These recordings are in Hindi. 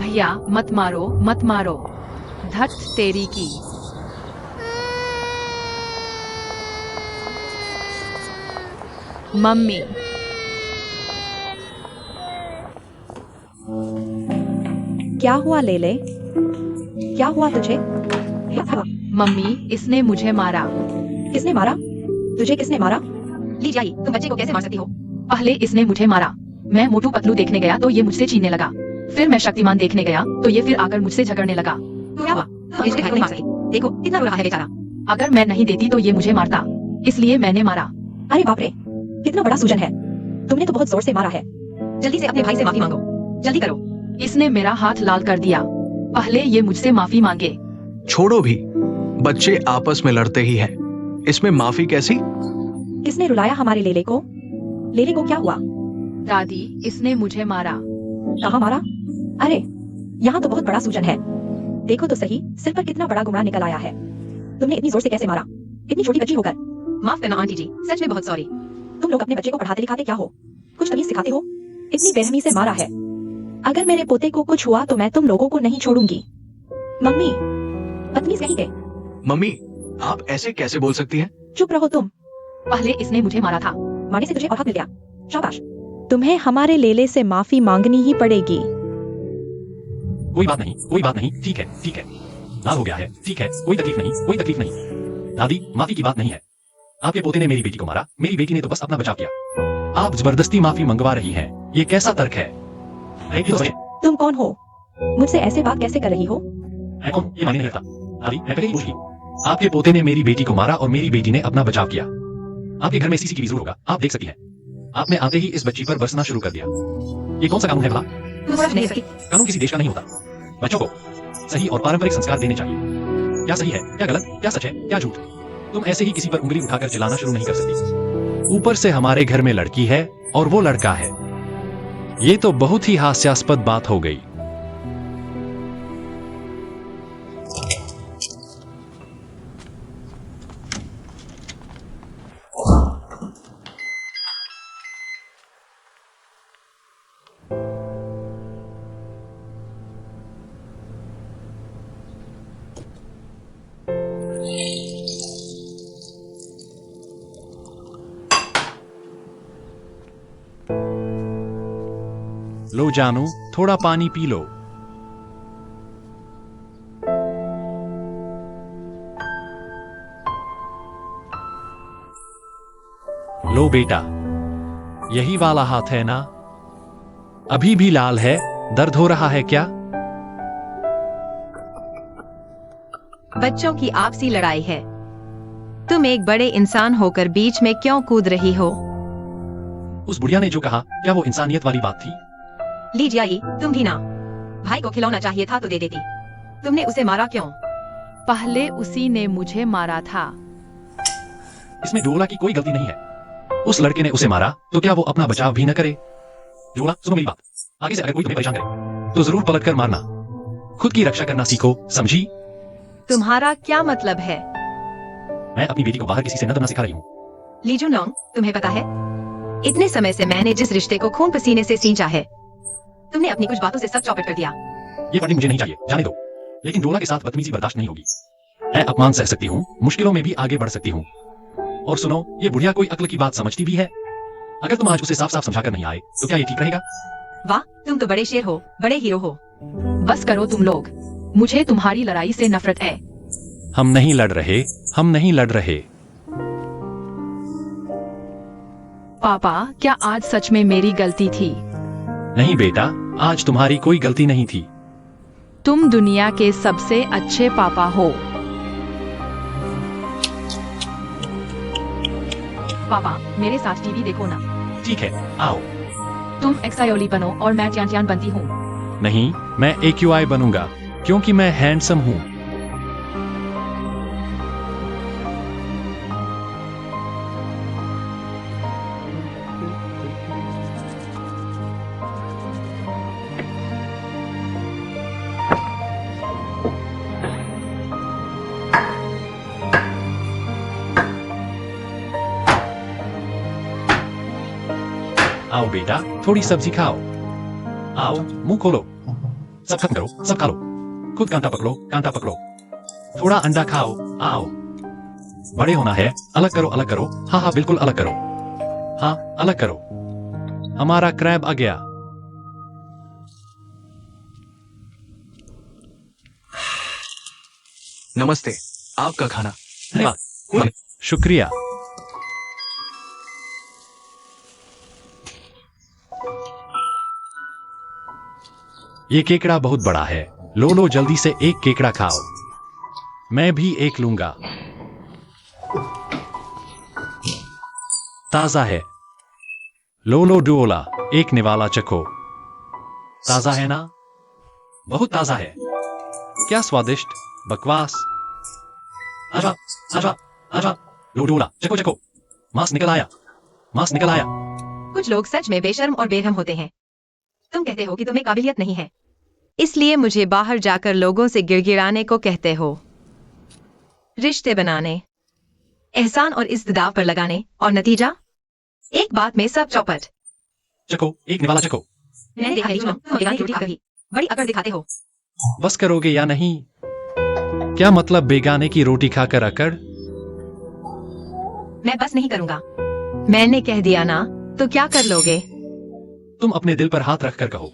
भैया मत मारो मत मारो, धत तेरी की। मम्मी क्या हुआ लेले? क्या हुआ तुझे? मम्मी इसने मुझे मारा। किसने मारा? तुझे किसने मारा? ली जाई, तुम बच्चे को कैसे मार सकती हो? पहले इसने मुझे मारा, मैं मोटू पतलू देखने गया तो ये मुझसे छीनने लगा। फिर मैं शक्तिमान देखने गया तो ये फिर आकर मुझसे झगड़ने लगा। तो क्या हुआ? तुम इसके भाई को नहीं मार सकी। देखो कितना रो रहा है बेचारा। अगर मैं नहीं देती तो ये मुझे मारता, इसलिए मैंने मारा। अरे बाप रे, कितना बड़ा सूजन है। तुमने तो बहुत जोर से मारा है। जल्दी से अपने भाई से माफी मांगो, जल्दी करो। इसने मेरा हाथ लाल कर दिया, पहले ये मुझसे माफी मांगे। छोड़ो भी, बच्चे आपस में लड़ते ही हैं, इसमें माफी कैसी? किसने रुलाया हमारे लेले को? लेले को क्या हुआ? दादी इसने मुझे मारा। कहाँ मारा? अरे यहाँ तो बहुत बड़ा सूजन है। देखो तो सही, सिर पर कितना बड़ा गुमड़ा निकल आया है। तुमने इतनी जोर से कैसे मारा, इतनी छोटी बच्ची होकर? माफ करना आंटी जी, सच में बहुत सॉरी। तुम लोग अपने बच्चे को पढ़ाते लिखाते क्या हो? कुछ तमीज सिखाते हो? इतनी बेरहमी से मारा है। अगर मेरे पोते को कुछ हुआ तो मैं तुम लोगों को नहीं छोड़ूंगी। मम्मी, बदतमीज कहीं के। मम्मी आप ऐसे कैसे बोल सकती हैं? चुप रहो तुम। पहले इसने मुझे मारा था। मारने से तुझे और हक मिल गया, शाबाश। तुम्हें हमारे लेले से माफी मांगनी ही पड़ेगी। कोई बात नहीं, कोई बात नहीं, ठीक है, ठीक है। लाल हो गया है, ठीक है, कोई तकलीफ नहीं, कोई तकलीफ नहीं। दादी माफी की बात नहीं है। आपके पोते ने मेरी बेटी को मारा, मेरी बेटी ने तो बस अपना बचाव किया। आप जबरदस्ती माफी मंगवा रही हैं, ये कैसा तर्क है? तुम कौन हो? मुझसे ऐसे बात कैसे कर रही हो? मैं कौन, ये माने नहीं लगता। दादी मैं पहले ही पूछ ली। आपके पोते ने मेरी बेटी को मारा और मेरी बेटी ने अपना बचाव किया। आपके घर में सीसीटीवी जरूर होगा, आप देख सकती हैं। आपने आते ही इस बच्ची पर बरसना शुरू कर दिया। ये कौन सा कानून है भला? तुम समझ नहीं सकी। कानून किसी देश का नहीं होता। बच्चों को सही और पारंपरिक संस्कार देने चाहिए। क्या सही है, क्या गलत, क्या सच है, क्या झूठ? तुम ऐसे ही किसी पर उंगली उठाकर चिल्लाना शुरू नहीं कर सकती। ऊपर से हमारे घर में लड़की है और वो लड़का है। ये तो बहुत ही हास्यास्पद बात हो गई। लो जानू, थोड़ा पानी पी लो। लो बेटा, यही वाला हाथ है ना? अभी भी लाल है, दर्द हो रहा है क्या? बच्चों की आपसी लड़ाई है। तुम एक बड़े इंसान होकर बीच में क्यों कूद रही हो? उस बुढ़िया ने जो कहा, क्या वो इंसानियत वाली बात थी? लीजिए आई, तुम भी ना। भाई को खिलौना चाहिए था तो दे देती। तुमने उसे मारा क्यों? पहले उसी ने मुझे मारा था। इसमें जोला की कोई गलती नहीं है। उस लड़के ने उसे मारा तो क्या वो अपना बचाव भी न करे? जोला सुनो मेरी बात, आगे से अगर कोई तुम्हें परेशान करे तो जरूर पलट कर मारना। खुद की रक्षा करना सीखो, समझी? तुम्हारा क्या मतलब है? मैं अपनी बेटी को बाहर किसी से न डरना सिखा रही हूँ। लीजू नोंग, तुम्हें पता है, इतने समय से मैंने जिस रिश्ते को खून पसीने से सींचा है, तुमने अपनी कुछ बातों से सब चौपट कर दिया। ये पढ़नी मुझे नहीं चाहिए, जाने दो। लेकिन जोला के साथ बदतमीजी बर्दाश्त नहीं होगी। मैं अपमान सह सकती हूँ, मुश्किलों में भी आगे बढ़ सकती हूँ। और सुनो, ये बुढ़िया कोई अक्ल की बात समझती भी है? अगर तुम आज उसे साफ साफ समझाकर नहीं आए तो क्या ये ठीक रहेगा? वाह, तुम तो बड़े शेर हो, बड़े हीरो हो। बस करो तुम लोग, मुझे तुम्हारी लड़ाई से नफरत है। हम नहीं लड़ रहे, हम नहीं लड़ रहे। पापा क्या आज सच में मेरी गलती थी? नहीं बेटा, आज तुम्हारी कोई गलती नहीं थी। तुम दुनिया के सबसे अच्छे पापा हो। पापा मेरे साथ टीवी देखो ना। ठीक है, आओ। तुम एक्सायोली बनो और मैं टियान टियान बनती हूँ। नहीं, मैं AQI बनूंगा क्योंकि मैं हैंडसम हूँ। आओ बेटा, थोड़ी सब्जी खाओ। आओ, मुंह खोलो। सब खत्म करो, सब खा लो। खुद कांटा पकड़ो, कांटा पकड़ो। थोड़ा अंडा खाओ, आओ। बड़े होना है, अलग करो, अलग करो। हाँ हाँ, बिल्कुल अलग करो। हाँ, अलग करो। हमारा क्रैब आ गया। नमस्ते, आपका खाना। धन्यवाद, शुक्रिया। ये केकड़ा बहुत बड़ा है। लो लो, जल्दी से एक केकड़ा खाओ। मैं भी एक लूंगा। ताजा है। लो लो डुओला, एक निवाला चखो। ताजा है ना? बहुत ताजा है। क्या स्वादिष्ट। बकवास। आजा, आजा, आजा। लो डुओला, चखो चखो। मांस निकल आया, मांस निकल आया। कुछ लोग सच में बेशर्म और बेरहम होते हैं। तुम कहते हो कि तुम्हें काबिलियत नहीं है, इसलिए मुझे बाहर जाकर लोगों से गिड़गिड़ाने को कहते हो। रिश्ते बनाने, एहसान और इज्जत दांव पर लगाने, और नतीजा एक बात में सब चौपट। चखो, एक निवाला चखो। मैंने देखा है तुम बेगाने की रोटी खाकर भी बड़ी अकड़ दिखाते हो। बस करोगे या नहीं? क्या मतलब बेगाने की रोटी खाकर अकड़? मैं बस नहीं करूंगा। मैंने कह दिया ना, तो क्या कर लोगे? तुम अपने दिल पर हाथ रखकर कहो,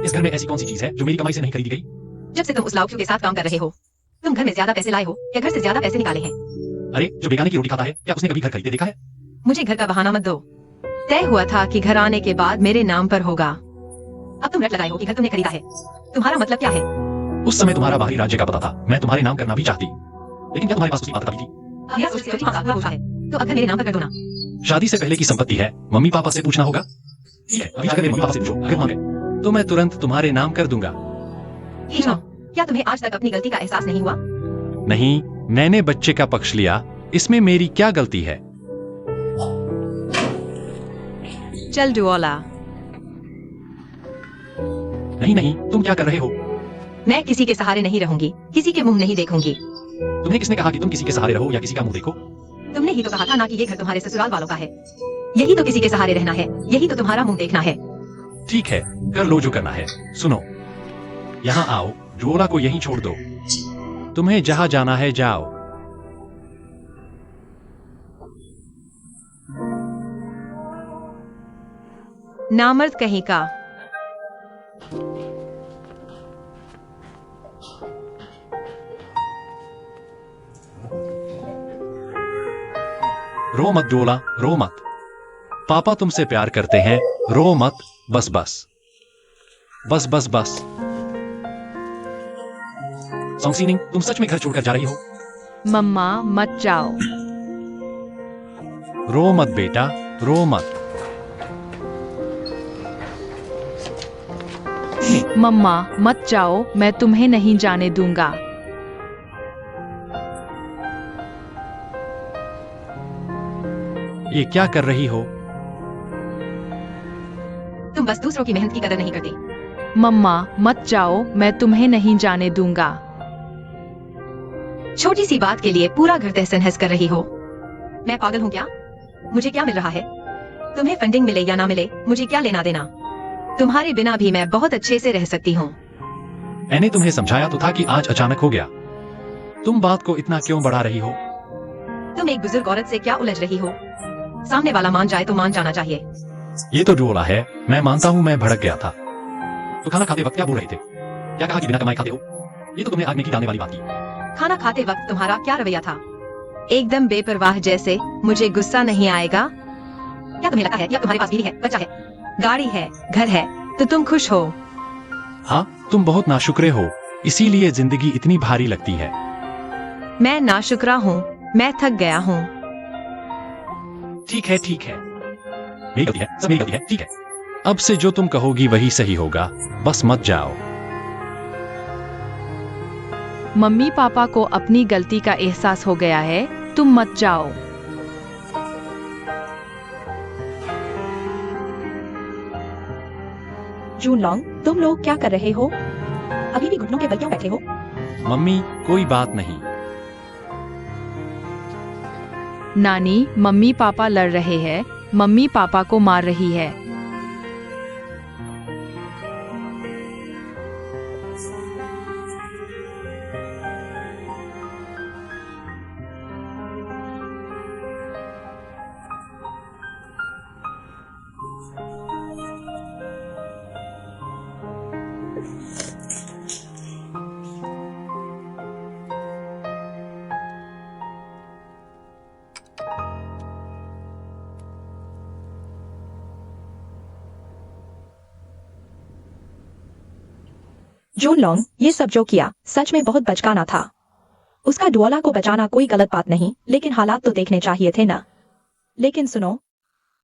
इस घर में ऐसी कौन सी चीज है जो मेरी कमाई से नहीं खरीदी गई? जब से तुम उस लाउक्यू के साथ काम कर रहे हो, तुम घर में ज्यादा पैसे लाए हो या घर से ज्यादा पैसे निकाले हैं? अरे, जो बेगाने की रोटी खाता है, क्या उसने कभी घर खरीदे देखा है? मुझे घर का बहाना मत दो। तय हुआ था कि घर आने के बाद मेरे नाम पर होगा। अब तुम रट लगाए हो कि घर तुमने खरीदा है। तुम्हारा मतलब क्या है? उस समय तुम्हारा बाहरी राज्य का पता था। मैं तुम्हारे नाम करना भी चाहती, लेकिन क्या तुम्हारे पास उसकी माता भी थी? अब यह सोच सोच पागल होता है, तो अब घर मेरे नाम पर कर दो ना। शादी से पहले की संपत्ति है, मम्मी पापा से पूछना होगा। ठीक है, अभी जाकर मेरे मम्मी पापा से पूछो, अगर मांगे तो मैं तुरंत तुम्हारे नाम कर दूंगा। ये सुनो, क्या तुम्हें आज तक अपनी गलती का एहसास नहीं हुआ? नहीं, मैंने बच्चे का पक्ष लिया, इसमें मेरी क्या गलती है? चल डुओला। नहीं नहीं, तुम क्या कर रहे हो? मैं किसी के सहारे नहीं रहूंगी, किसी के मुंह नहीं देखूंगी। तुम्हें किसने कहा कि तुम किसी के सहारे रहो या किसी का मुंह देखो? तुमने ही तो कहा था ना कि ये घर तुम्हारे ससुराल वालों का है। यही तो किसी के सहारे रहना है, यही तो तुम्हारा मुंह देखना है। ठीक है, कर लो जो करना है। सुनो, यहाँ आओ, डुओला को यहीं छोड़ दो। तुम्हें जहां जाना है जाओ। नामर्द कहीं का। रो मत डोला, रो मत। पापा तुमसे प्यार करते हैं, रो मत। बस बस बस बस बस। सोंगसीनिंग, तुम सच में घर छोड़कर जा रही हो? मम्मा मत जाओ। रो मत बेटा, रो मत। मम्मा मत जाओ, मैं तुम्हें नहीं जाने दूंगा। ये क्या कर रही हो? तुम बस दूसरों की मेहनत की कदर नहीं करती। मम्मा मत जाओ, मैं तुम्हें नहीं जाने दूंगा। छोटी सी बात के लिए पूरा घर तहस नहस कर रही हो। मैं पागल हूँ क्या? मुझे क्या मिल रहा है? तुम्हें फंडिंग मिले या ना मिले, मुझे क्या लेना देना? तुम्हारे बिना भी मैं बहुत अच्छे से रह सकती हूँ। मैंने तुम्हें समझाया तो था कि आज अचानक हो गया। तुम बात को इतना क्यों बढ़ा रही हो? तुम एक बुजुर्ग औरत से क्या उलझ रही हो? सामने वाला मान जाए तो मान जाना चाहिए। ये तो डुओला है, मैं मानता हूँ मैं भड़क गया था। तो खाना खाते वक्त क्या बोल रहे थे? क्या कहा कि बिना कमाए खाते हो? ये तो तुमने आग में घी डालने वाली बात की। खाना खाते वक्त तुम्हारा क्या रवैया था? एकदम बेपरवाह जैसे। मुझे गुस्सा नहीं आएगा? क्या तुम्हें लगता है कि अब तुम्हारे पास बीवी है, बच्चा है, गाड़ी है, घर है, तो तुम खुश हो? हाँ, तुम बहुत नाशुक्रे हो, इसीलिए जिंदगी इतनी भारी लगती है। मैं नाशुक्रा हूँ, मैं थक गया हूँ। ठीक है, ठीक है, मेरी गलती है, सब मेरी गलती है, ठीक है। अब से जो तुम कहोगी वही सही होगा, बस मत जाओ। मम्मी पापा को अपनी गलती का एहसास हो गया है, तुम मत जाओ। जून लॉन्ग, तुम लोग क्या कर रहे हो? अभी भी घुटनों के बल क्यों बैठे हो? मम्मी, कोई बात नहीं। नानी, मम्मी पापा लड़ रहे हैं, मम्मी पापा को मार रही है। जून लॉन्ग ये सब जो किया सच में बहुत बचकाना था। उसका डुओला को बचाना कोई गलत बात नहीं, लेकिन हालात तो देखने चाहिए थे ना। लेकिन सुनो,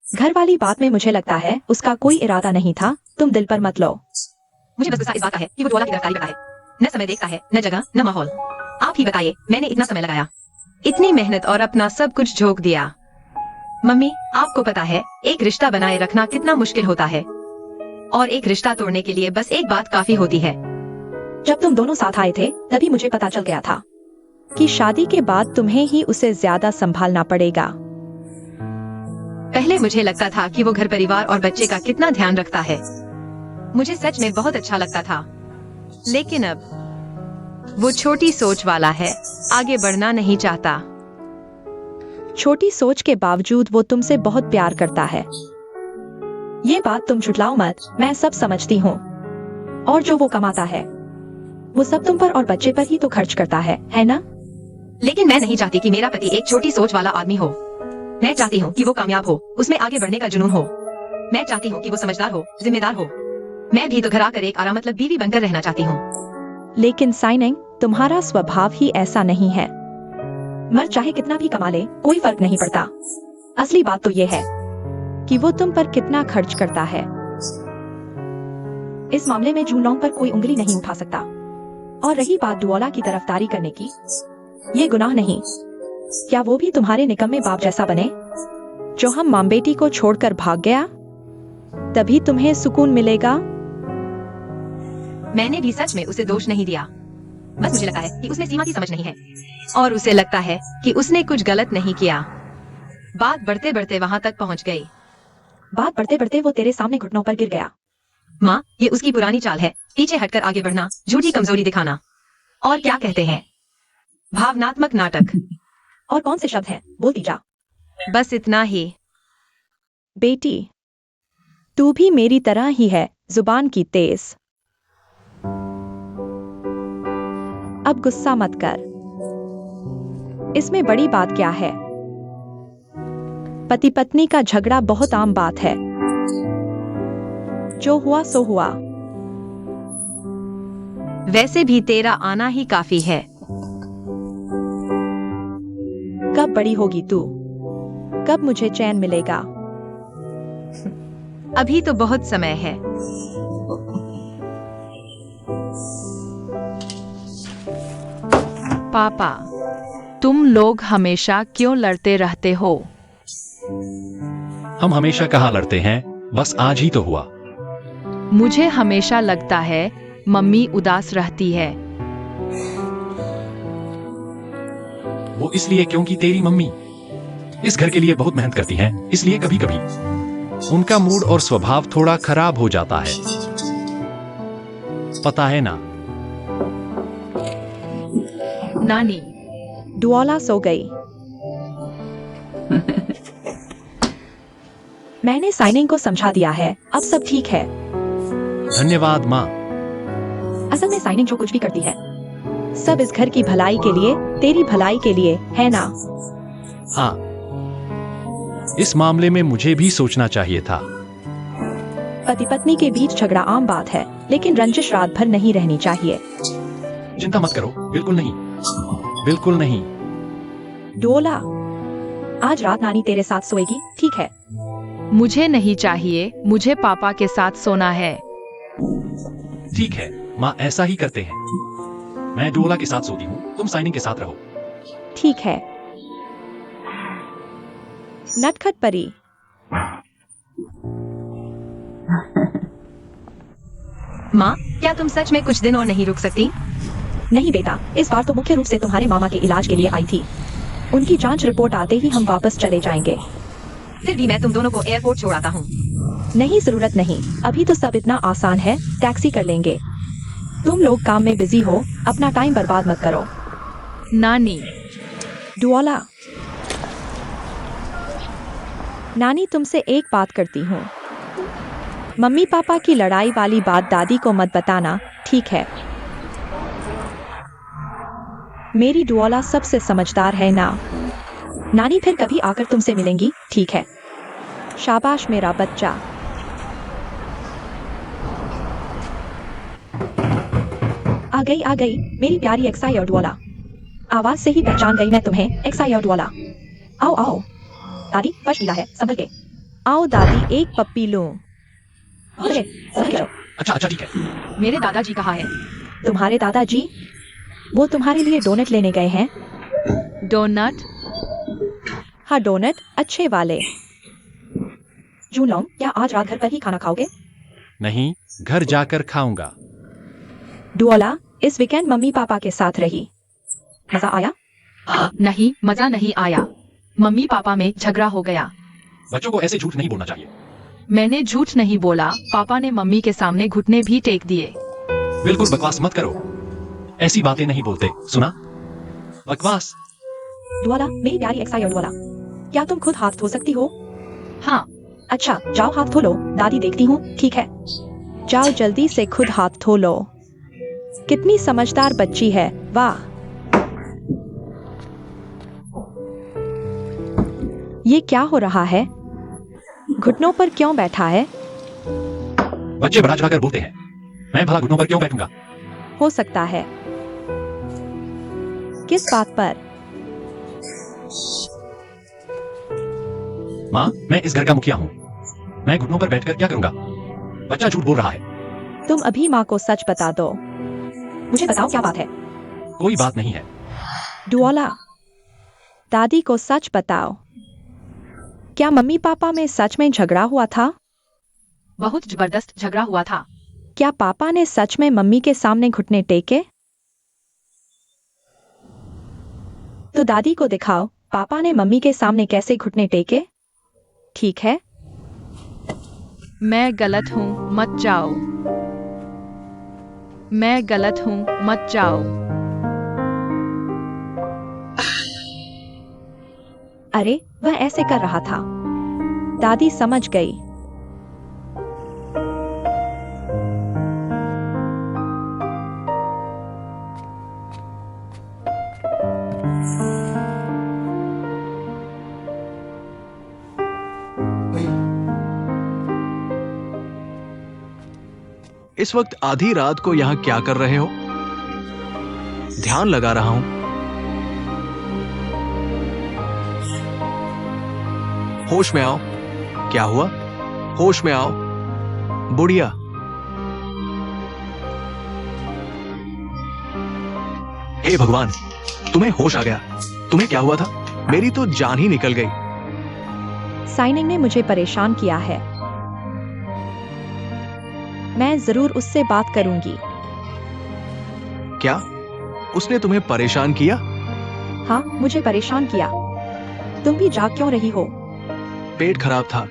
घर वाली बात में मुझे लगता है उसका कोई इरादा नहीं था, तुम दिल पर मत लो। मुझे बस गुस्सा इस बात का है कि वो डुओला की गिरफ्तारी करता है। न समय देखता है, न जगह, न माहौल। आप ही बताइए, मैंने इतना समय लगाया, इतनी मेहनत और अपना सब कुछ झोंक दिया। मम्मी, आपको पता है एक रिश्ता बनाए रखना कितना मुश्किल होता है, और एक रिश्ता तोड़ने के लिए बस एक बात काफी होती है। जब तुम दोनों साथ आए थे तभी मुझे पता चल गया था कि शादी के बाद तुम्हें ही उसे ज्यादा संभालना पड़ेगा। पहले मुझे लगता था कि वो घर परिवार और बच्चे का कितना ध्यान रखता है, मुझे सच में बहुत अच्छा लगता था। लेकिन अब वो छोटी सोच वाला है, आगे बढ़ना नहीं चाहता। छोटी सोच के बावजूद वो तुमसे बहुत प्यार करता है। ये बात तुम झुठलाओ मत, मैं सब समझती हूँ। और जो वो कमाता है वो सब तुम पर और बच्चे पर ही तो खर्च करता है ना? लेकिन मैं नहीं चाहती कि मेरा पति एक छोटी सोच वाला आदमी हो। मैं चाहती हूँ कि वो कामयाब हो, उसमें आगे बढ़ने का जुनून हो। मैं चाहती हूँ कि वो समझदार हो, जिम्मेदार हो। मैं भी तो घर आकर एक आराम मतलब बीवी बनकर रहना चाहती हूँ। लेकिन साइनिंग, तुम्हारा स्वभाव ही ऐसा नहीं है। मर्द चाहे कितना भी कमा ले, कोई फर्क नहीं पड़ता। असली बात तो ये है कि वो तुम पर कितना खर्च करता है। इस मामले में जून लॉन्ग पर कोई उंगली नहीं उठा सकता। और रही बात डुओला की तरफदारी करने की, ये गुनाह नहीं। क्या वो भी तुम्हारे निकम्मे बाप जैसा बने जो हम मां बेटी को छोड़कर भाग गया? तभी तुम्हें सुकून मिलेगा। मैंने भी सच में उसे दोष नहीं दिया, बस मुझे लगता है कि उसमें सीमा की समझ नहीं है। और उसे लगता है कि उसने कुछ गलत नहीं किया। बात बढ़ते बढ़ते वहाँ तक पहुँच गई। बात बढ़ते बढ़ते वो तेरे सामने घुटनों पर गिर गया। माँ, ये उसकी पुरानी चाल है, पीछे हटकर आगे बढ़ना, झूठी कमजोरी दिखाना। और क्या कहते हैं, भावनात्मक नाटक। और कौन से शब्द हैं, बोलती जा। बस इतना ही। बेटी, तू भी मेरी तरह ही है, जुबान की तेज। अब गुस्सा मत कर, इसमें बड़ी बात क्या है? पति पत्नी का झगड़ा बहुत आम बात है। जो हुआ सो हुआ। वैसे भी तेरा आना ही काफी है। कब बड़ी होगी तू? कब मुझे चैन मिलेगा? अभी तो बहुत समय है। पापा, तुम लोग हमेशा क्यों लड़ते रहते हो? हम हमेशा कहाँ लड़ते हैं, बस आज ही तो हुआ। मुझे हमेशा लगता है मम्मी उदास रहती है। वो इसलिए क्योंकि तेरी मम्मी इस घर के लिए बहुत मेहनत करती हैं, इसलिए कभी कभी उनका मूड और स्वभाव थोड़ा खराब हो जाता है, पता है ना? नानी, डुओला सो गई। मैंने साइनिंग को समझा दिया है, अब सब ठीक है। धन्यवाद माँ। असल में साइनिंग जो कुछ भी करती है सब इस घर की भलाई के लिए, तेरी भलाई के लिए, है ना? हाँ, इस मामले में मुझे भी सोचना चाहिए था। पति पत्नी के बीच झगड़ा आम बात है, लेकिन रंजिश रात भर नहीं रहनी चाहिए। चिंता मत करो, बिल्कुल नहीं, बिल्कुल नहीं। डोला, आज रात नानी तेरे साथ सोएगी, ठीक है? मुझे नहीं चाहिए, मुझे पापा के साथ सोना है। ठीक है माँ, ऐसा ही करते हैं। मैं डोला के साथ सोती हूँ, तुम साइनिंग के साथ रहो। ठीक है। नटखट परी। माँ, क्या तुम सच में कुछ दिन और नहीं रुक सकती? नहीं बेटा, इस बार तो मुख्य रूप से तुम्हारे मामा के इलाज के लिए आई थी। उनकी जांच रिपोर्ट आते ही हम वापस चले जाएंगे। फिर भी मैं तुम दोनों को एयरपोर्ट छोड़ाता हूँ। नहीं, जरूरत नहीं, अभी तो सब इतना आसान है, टैक्सी कर लेंगे। तुम लोग काम में बिजी हो, अपना टाइम बर्बाद मत करो। नानी, डुओला, नानी तुमसे एक बात करती हूँ। मम्मी पापा की लड़ाई वाली बात दादी को मत बताना, ठीक है? मेरी डुओला सबसे समझदार है ना। नानी फिर कभी आकर तुमसे मिलेंगी, ठीक है? शाबाश मेरा बच्चा। आ गई मेरी प्यारी एक्साई और डुओला। आवाज से ही पहचान गई मैं तुम्हें, एक्साई और डुओला। आओ आओ दादी, फर्श गीला है, संभल के। आओ दादी, एक पप्पी लूं। अरे, संभल के जाओ। अच्छा अच्छा ठीक है। मेरे दादाजी कहाँ हैं? तुम्हारे दादाजी? वो तुम्हारे लिए डोनट लेने गए हैं। डोनट? हाँ डोनट, अच्छे वाले। जूनलोंग, क्या आज रात घर पर ही खाना खाओगे? नहीं, घर जाकर खाऊंगा। डुओला, इस वीकेंड मम्मी पापा के साथ रही, मजा आया? नहीं, मजा नहीं आया। मम्मी पापा में झगड़ा हो गया। बच्चों को ऐसे झूठ नहीं बोलना चाहिए। मैंने झूठ नहीं बोला, पापा ने मम्मी के सामने घुटने भी टेक दिए। बिल्कुल बकवास मत करो, ऐसी बातें नहीं बोलते, सुना? बकवास। डुओला, मेरी प्यारी एक्साई और डुओला, क्या तुम खुद हाथ धो सकती हो? हाँ। अच्छा, जाओ हाथ धो लो, दादी देखती हूँ, ठीक है? जाओ जल्दी से खुद हाथ धो लो। कितनी समझदार बच्ची है, वाह। ये क्या हो रहा है? घुटनों पर क्यों बैठा है? बच्चे बढ़ा चढ़ाकर बोलते हैं, मैं भला घुटनों पर क्यों बैठूंगा? हो सकता है। किस बात पर? माँ, मैं इस घर का मुखिया हूँ, मैं घुटनों पर बैठकर क्या करूंगा? बच्चा झूठ बोल रहा है। तुम अभी माँ को सच बता दो। मुझे बताओ क्या बात है? कोई बात नहीं है। डुओला, दादी को सच बताओ। क्या मम्मी पापा में सच में झगड़ा हुआ था? बहुत जबरदस्त झगड़ा हुआ था। क्या पापा ने सच में मम्मी के सामने घुटने टेके? तो दादी को दिखाओ, पापा ने मम्मी के सामने कैसे घुटने टेके। ठीक है? मैं गलत हूँ, मत जाओ। मैं गलत हूँ, मत जाओ। अरे, वह ऐसे कर रहा था। दादी समझ गई। इस वक्त आधी रात को यहाँ क्या कर रहे हो? ध्यान लगा रहा हूं। होश में आओ। क्या हुआ? होश में आओ बुढ़िया। हे भगवान, तुम्हें होश आ गया। तुम्हें क्या हुआ था? मेरी तो जान ही निकल गई। साइनिंग ने मुझे परेशान किया है। मैं जरूर उससे बात करूंगी। क्या उसने तुम्हें परेशान किया? हाँ, मुझे परेशान किया। तुम भी जाग क्यों रही हो? पेट खराब था,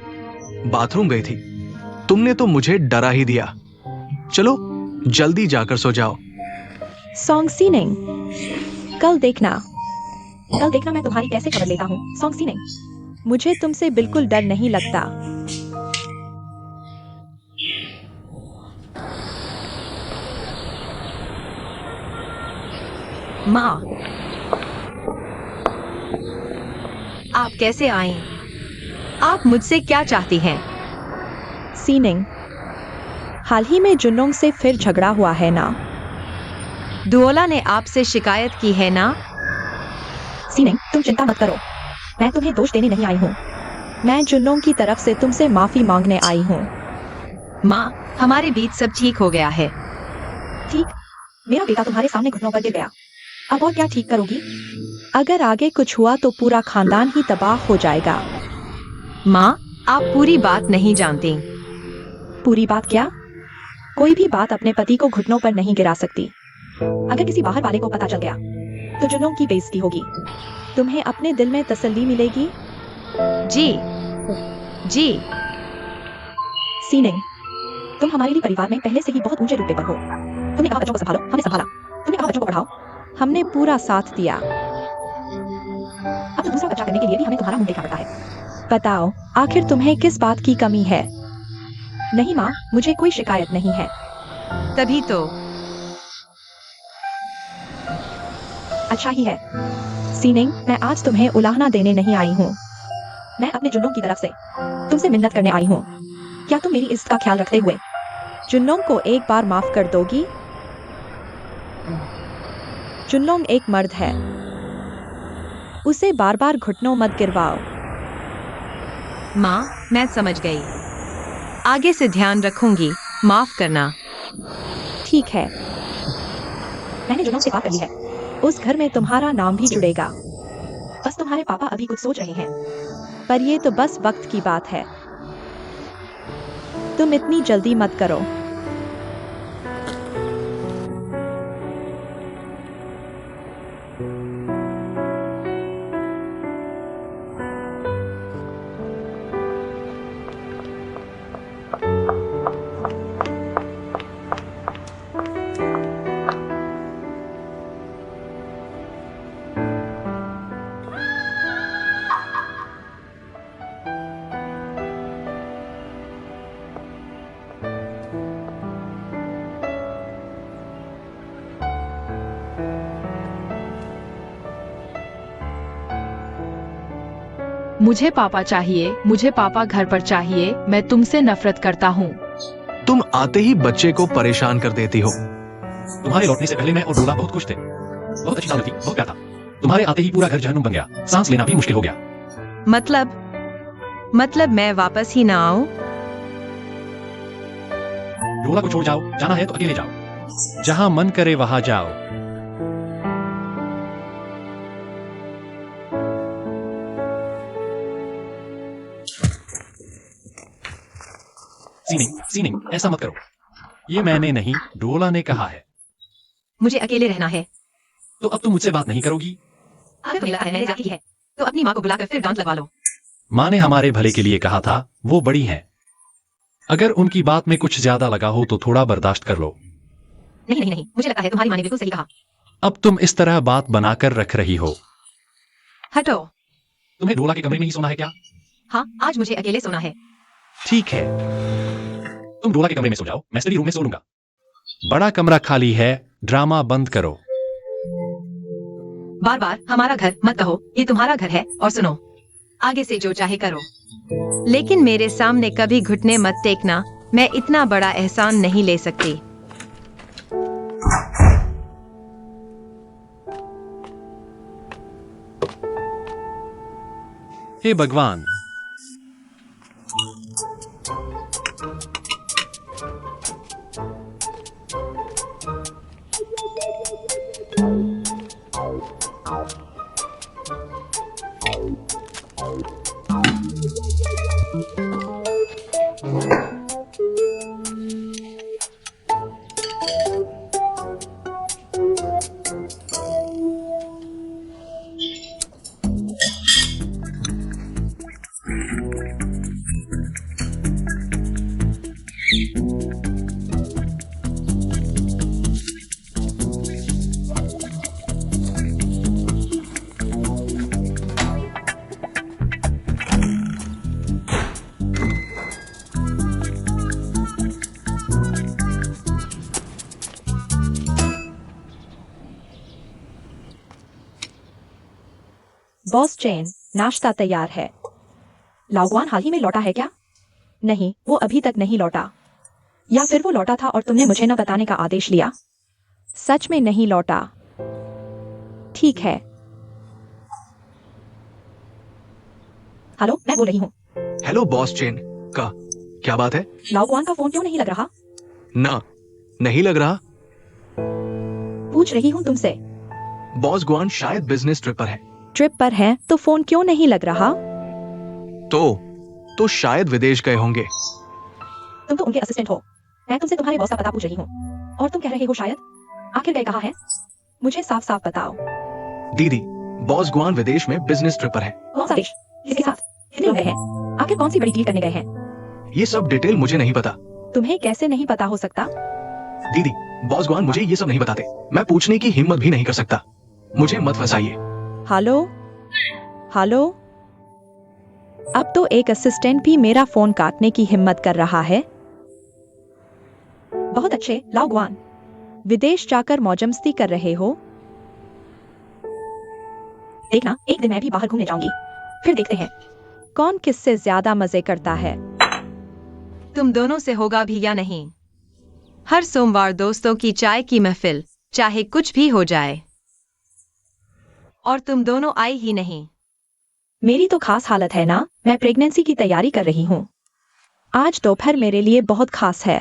बाथरूम गई थी। तुमने तो मुझे डरा ही दिया। चलो जल्दी जाकर सो जाओ। सॉन्ग सीनिंग, कल देखना मैं तुम्हारी कैसे खबर लेता हूँ। सॉन्ग सीनिंग, मुझे तुमसे बिल्कुल डर नहीं लगता। माँ, आप कैसे आए? आप मुझसे क्या चाहती हैं? सीनिंग, हाल ही में जुनलोंग से फिर झगड़ा हुआ है ना? डुओला ने आपसे शिकायत की है ना? सीनिंग, तुम चिंता मत करो, मैं तुम्हें दोष देने नहीं आई हूँ। मैं जुनलोंग की तरफ से तुमसे माफी मांगने आई हूँ। माँ, हमारे बीच सब ठीक हो गया है। ठीक? मेरा बेटा तुम्हारे सामने घुटनों पर गिर गया, अब और क्या ठीक करोगी? अगर आगे कुछ हुआ तो पूरा खानदान ही तबाह हो जाएगा। माँ, आप पूरी बात नहीं जानती। पूरी बात क्या? कोई भी बात अपने पति को घुटनों पर नहीं गिरा सकती। अगर किसी बाहर वाले को पता चल गया तो जुनलोंग की बेइज्जती होगी। तुम्हें अपने दिल में तसल्ली मिलेगी। जी जी। सीनिंग, तुम हमारे लिए परिवार में पहले से ही बहुत ऊंचे रुतबे पर हो। तुमने कहा बच्चों को संभालो, हमने संभाला। तुमने कहा बच्चों को पढ़ाओ, हमने पूरा साथ दिया। अब तो दूसरा बच्चा करने के लिए भी हमें तुम्हारा मुंह देखना पड़ता है। बताओ, आखिर तुम्हें किस बात की कमी है? नहीं माँ, मुझे कोई शिकायत नहीं है। तभी तो। अच्छा ही है। सीनिंग, मैं आज तुम्हें उलाहना देने नहीं आई हूँ। मैं अपने जुन्नों की तरफ से तुमसे मिन्नत करने आई हूँ। क्या तुम मेरी इज्जत का ख्याल रखते हुए जुन्नों को एक बार माफ कर दोगी? जुन्नों एक मर्द है, उसे बार बार घुटनों मत गिरवाओ। माँ, मैं समझ गई। आगे से ध्यान रखूंगी। माफ करना। ठीक है, मैंने जुनून से बात कर ली है। उस घर में तुम्हारा नाम भी जुड़ेगा। बस तुम्हारे पापा अभी कुछ सोच रहे हैं, पर ये तो बस वक्त की बात है। तुम इतनी जल्दी मत करो। मुझे पापा चाहिए, मुझे पापा घर पर चाहिए। मैं तुमसे नफरत करता हूँ। तुम आते ही बच्चे को परेशान कर देती हो। तुम्हारे लौटने से पहले मैं और डोला बहुत खुश थे। बहुत अच्छी दावत थी, बहुत प्यार था। तुम्हारे आते ही पूरा घर जहन्नुम बन गया। सांस लेना भी मुश्किल हो गया। मतलब मैं वापस ही ना आऊं? डोला को छोड़ जाओ, जाना है तो अकेले जाओ। जहाँ मन करे वहाँ जाओ। सीनिंग, ऐसा मत करो। ये मैंने नहीं, डोला ने कहा है। मुझे अकेले रहना है। तो अब तुम मुझसे बात नहीं करोगी? अगर तुम्हें लगता है मैंने ज्यादती की है, तो अपनी माँ को बुलाकर फिर डांट लगवा लो। माँ ने हमारे भले के लिए कहा था, वो बड़ी हैं। अगर उनकी बात में कुछ ज्यादा लगा हो तो थोड़ा बर्दाश्त कर लो। नहीं, मुझे लगता है तुम्हारी माँ ने बिल्कुल सही कहा। अब तुम इस तरह बात बनाकर रख रही हो। हटो। तुम्हें डोला के कमरे में ही सोना है क्या? हाँ, आज मुझे अकेले सोना है। ठीक है, तुम डोला के कमरे में सो जाओ, मैं स्टडी रूम में सो लूंगा। बड़ा कमरा खाली है, ड्रामा बंद करो। बार बार हमारा घर मत कहो, ये तुम्हारा घर है। और सुनो, आगे से जो चाहे करो, लेकिन मेरे सामने कभी घुटने मत टेकना। मैं इतना बड़ा एहसान नहीं ले सकती। हे भगवान, बॉस चेन, नाश्ता तैयार है। लाओगुआन हाल ही में लौटा है क्या? नहीं, वो अभी तक नहीं लौटा। या फिर वो लौटा था और तुमने मुझे न बताने का आदेश लिया? सच में नहीं लौटा। ठीक है। हेलो, मैं बोल रही हूँ। हेलो बॉस चेन का, क्या बात है? लाओगुआन का फोन क्यों नहीं लग रहा? ना, नहीं लग रहा। पूछ रही हूँ तुमसे। बॉस गुआन शायद बिजनेस ट्रिप पर है। ट्रिप पर है तो फोन क्यों नहीं लग रहा? तो शायद विदेश गए होंगे। तुम तो उनके असिस्टेंट हो। मैं तुमसे तुम्हारे बॉस का पता पूछ रही हूँ और तुम कह रहे हो शायद। आखिर गए कहाँ है? मुझे साफ साफ बताओ। दीदी, बॉस गुआन विदेश में बिजनेस ट्रिप पर है। कौन सा देश? किसके साथ? कितने लोग गए हैं? आखिर कौन सी बड़ी डील करने गए हैं? ये सब डिटेल मुझे नहीं पता। तुम्हें कैसे नहीं पता हो सकता? दीदी, बॉस गुआन मुझे ये सब नहीं बताते, मैं पूछने की हिम्मत भी नहीं कर सकता। मुझे मत फंसाइए। Hello hello. अब तो एक असिस्टेंट भी मेरा फोन काटने की हिम्मत कर रहा है। बहुत अच्छे, लाओ गुआन। विदेश जाकर मौजमस्ती कर रहे हो? देखना, एक दिन मैं भी बाहर घूमने जाऊंगी, फिर देखते हैं कौन किससे ज्यादा मजे करता है। तुम दोनों से होगा भी या नहीं। हर सोमवार दोस्तों की चाय की महफिल, चाहे कुछ भी हो जाए। और तुम दोनों आई ही नहीं। मेरी तो खास हालत है ना, मैं प्रेगनेंसी की तैयारी कर रही हूँ। आज दोपहर मेरे लिए बहुत खास है।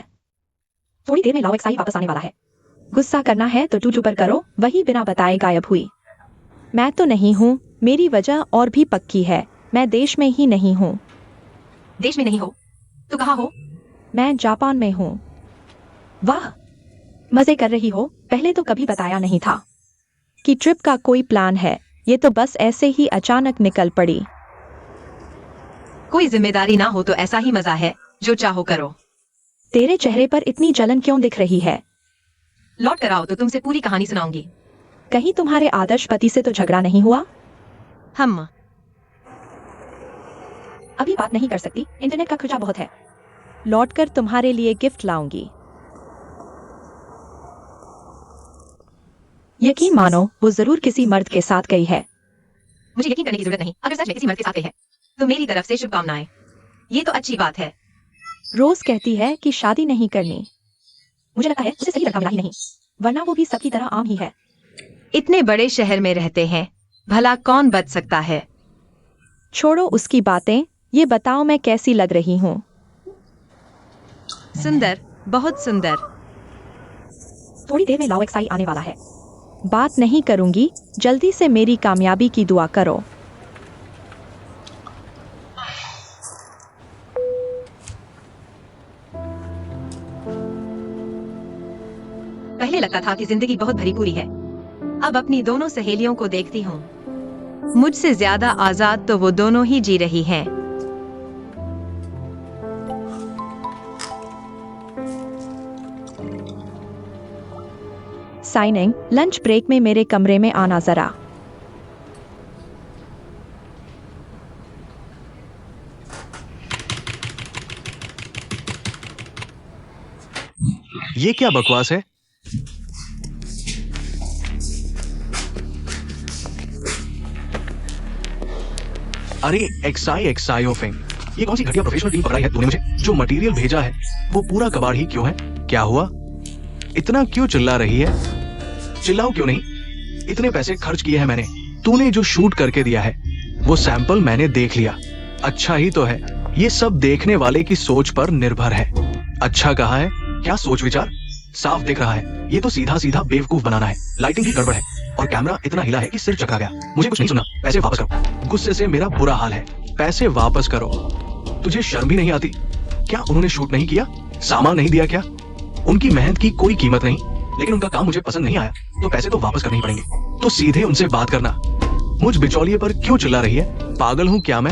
थोड़ी देर में लाओ एक्साई वापस आने वाला है। गुस्सा करना है तो चू पर करो, वही बिना बताए गायब हुई। मैं तो नहीं हूँ, मेरी वजह और भी पक्की है, मैं देश में ही नहीं हूँ। देश में नहीं हो तो कहाँ हो? मैं जापान में हूँ। वाह, मजे कर रही हो? पहले तो कभी बताया नहीं था कि ट्रिप का कोई प्लान है, ये तो बस ऐसे ही अचानक निकल पड़ी। कोई जिम्मेदारी ना हो तो ऐसा ही मजा है, जो चाहो करो। तेरे चेहरे पर इतनी जलन क्यों दिख रही है? लौट कर आओ तो तुमसे पूरी कहानी सुनाऊंगी। कहीं तुम्हारे आदर्श पति से तो झगड़ा नहीं हुआ? हम अभी बात नहीं कर सकती, इंटरनेट का खर्चा बहुत है। लौटकर तुम्हारे लिए गिफ्ट लाऊंगी। यकीन मानो, वो जरूर किसी मर्द के साथ गई है। मुझे यकीन करने की जरूरत नहीं, अगर सच में किसी मर्द के साथ गई है तो मेरी तरफ से शुभकामनाएं। ये तो अच्छी बात है। रोज कहती है कि शादी नहीं करनी। मुझे लगता है उसे सही लड़का मिला ही नहीं, वरना वो भी सबकी तरह आम ही है। इतने बड़े शहर में रहते हैं, भला कौन बच सकता है। छोड़ो उसकी बातें, ये बताओ मैं कैसी लग रही हूँ? सुंदर, बहुत सुंदर। थोड़ी देर में लाओ एक्साई आने वाला है। बात नहीं करूंगी, जल्दी से मेरी कामयाबी की दुआ करो। पहले लगता था कि जिंदगी बहुत भरी पूरी है, अब अपनी दोनों सहेलियों को देखती हूँ, मुझसे ज्यादा आजाद तो वो दोनों ही जी रही हैं। साइनिंग, लंच ब्रेक में मेरे कमरे में आना जरा। ये क्या बकवास है? अरे एक्साइओफिंग, ये कौन सी घटिया प्रोफेशनल टीम पकड़ाई है तूने मुझे? जो मटेरियल भेजा है वो पूरा कबाड़ ही क्यों है? क्या हुआ? इतना क्यों चिल्ला रही है? चिल्लाओ क्यों नहीं? इतने पैसे खर्च किए हैं मैंने। तूने जो शूट करके दिया है वो सैंपल मैंने देख लिया। अच्छा ही तो है, ये सब देखने वाले की सोच पर निर्भर है। अच्छा कहा है, क्या सोच विचार? साफ दिख रहा है, ये तो सीधा सीधा बेवकूफ बनाना है। लाइटिंग भी गड़बड़ है और कैमरा इतना हिला है कि सिर चकरा गया। मुझे कुछ नहीं सुना, पैसे वापस करो। गुस्से से मेरा बुरा हाल है, पैसे वापस करो। तुझे शर्म भी नहीं आती? क्या उन्होंने शूट नहीं किया? सामान नहीं दिया क्या? उनकी मेहनत की कोई कीमत नहीं, लेकिन उनका काम मुझे पसंद नहीं आया तो पैसे तो वापस करने ही पड़ेंगे। तो सीधे उनसे बात करना। मुझ बिचौलिए पर क्यों चिल्ला रही है? पागल हूं क्या मैं?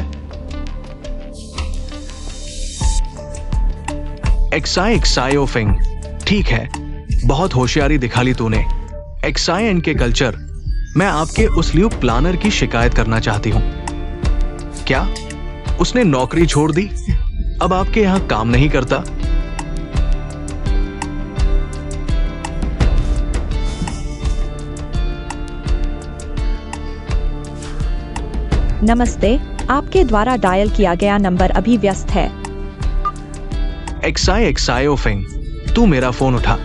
एक्साइओफिंग, ठीक है, बहुत होशियारी दिखा ली तूने। एक्साइन के कल्चर, मैं आपके उस ल्यू प्लानर की शिकायत करना चाहती हूं। क्या उसने नौकरी छोड़ दी? अब आपके यहां काम नहीं करता? नमस्ते, आपके द्वारा डायल किया गया नंबर अभी व्यस्त है। एक्साइओफिंग, तू मेरा फोन उठा।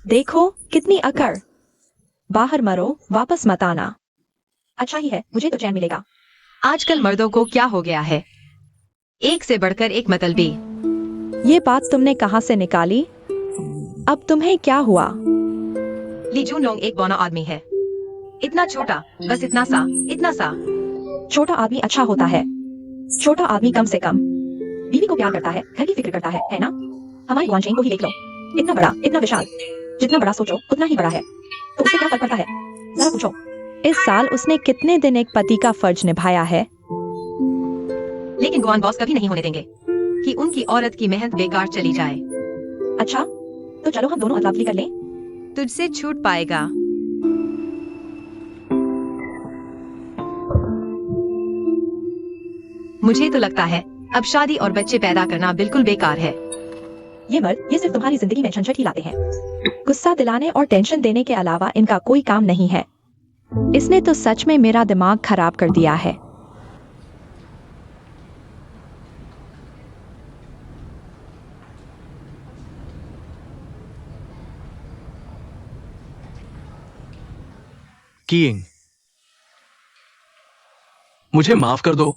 देखो कितनी अकड़। बाहर मरो, वापस मत आना। अच्छा ही है, मुझे तो चैन मिलेगा। आजकल मर्दों को क्या हो गया है, एक से बढ़कर एक मतलबी। ये बात तुमने कहाँ से निकाली? अब तुम्हें क्या हुआ? ली जून लोंग एक बौना आदमी है, इतना छोटा, बस इतना सा, इतना सा। छोटा आदमी अच्छा होता है। छोटा आदमी कम से कम बीवी को प्यार करता है, घर की फिक्र करता है ना? हमारी गुआनचेन को ही देख लो, इतना बड़ा, इतना विशाल। जितना बड़ा सोचो उतना ही बड़ा है, तो उसे क्या फर्क पड़ता है? जरा पूछो। इस साल उसने कितने दिन एक पति का फर्ज निभाया है? लेकिन गुआन बॉस कभी नहीं होने देंगे कि उनकी औरत की मेहनत बेकार चली जाए। अच्छा, तो चलो हम दोनों अदला-बदली कर लें। तुझसे छूट पाएगा। मुझे तो लगता है अब शादी और बच्चे पैदा करना बिल्कुल बेकार है। ये मर्द ये सिर्फ तुम्हारी जिंदगी में झंझट ही लाते हैं। गुस्सा दिलाने और टेंशन देने के अलावा इनका कोई काम नहीं है। इसने तो सच में मेरा दिमाग खराब कर दिया है। कीइंग, मुझे माफ कर दो।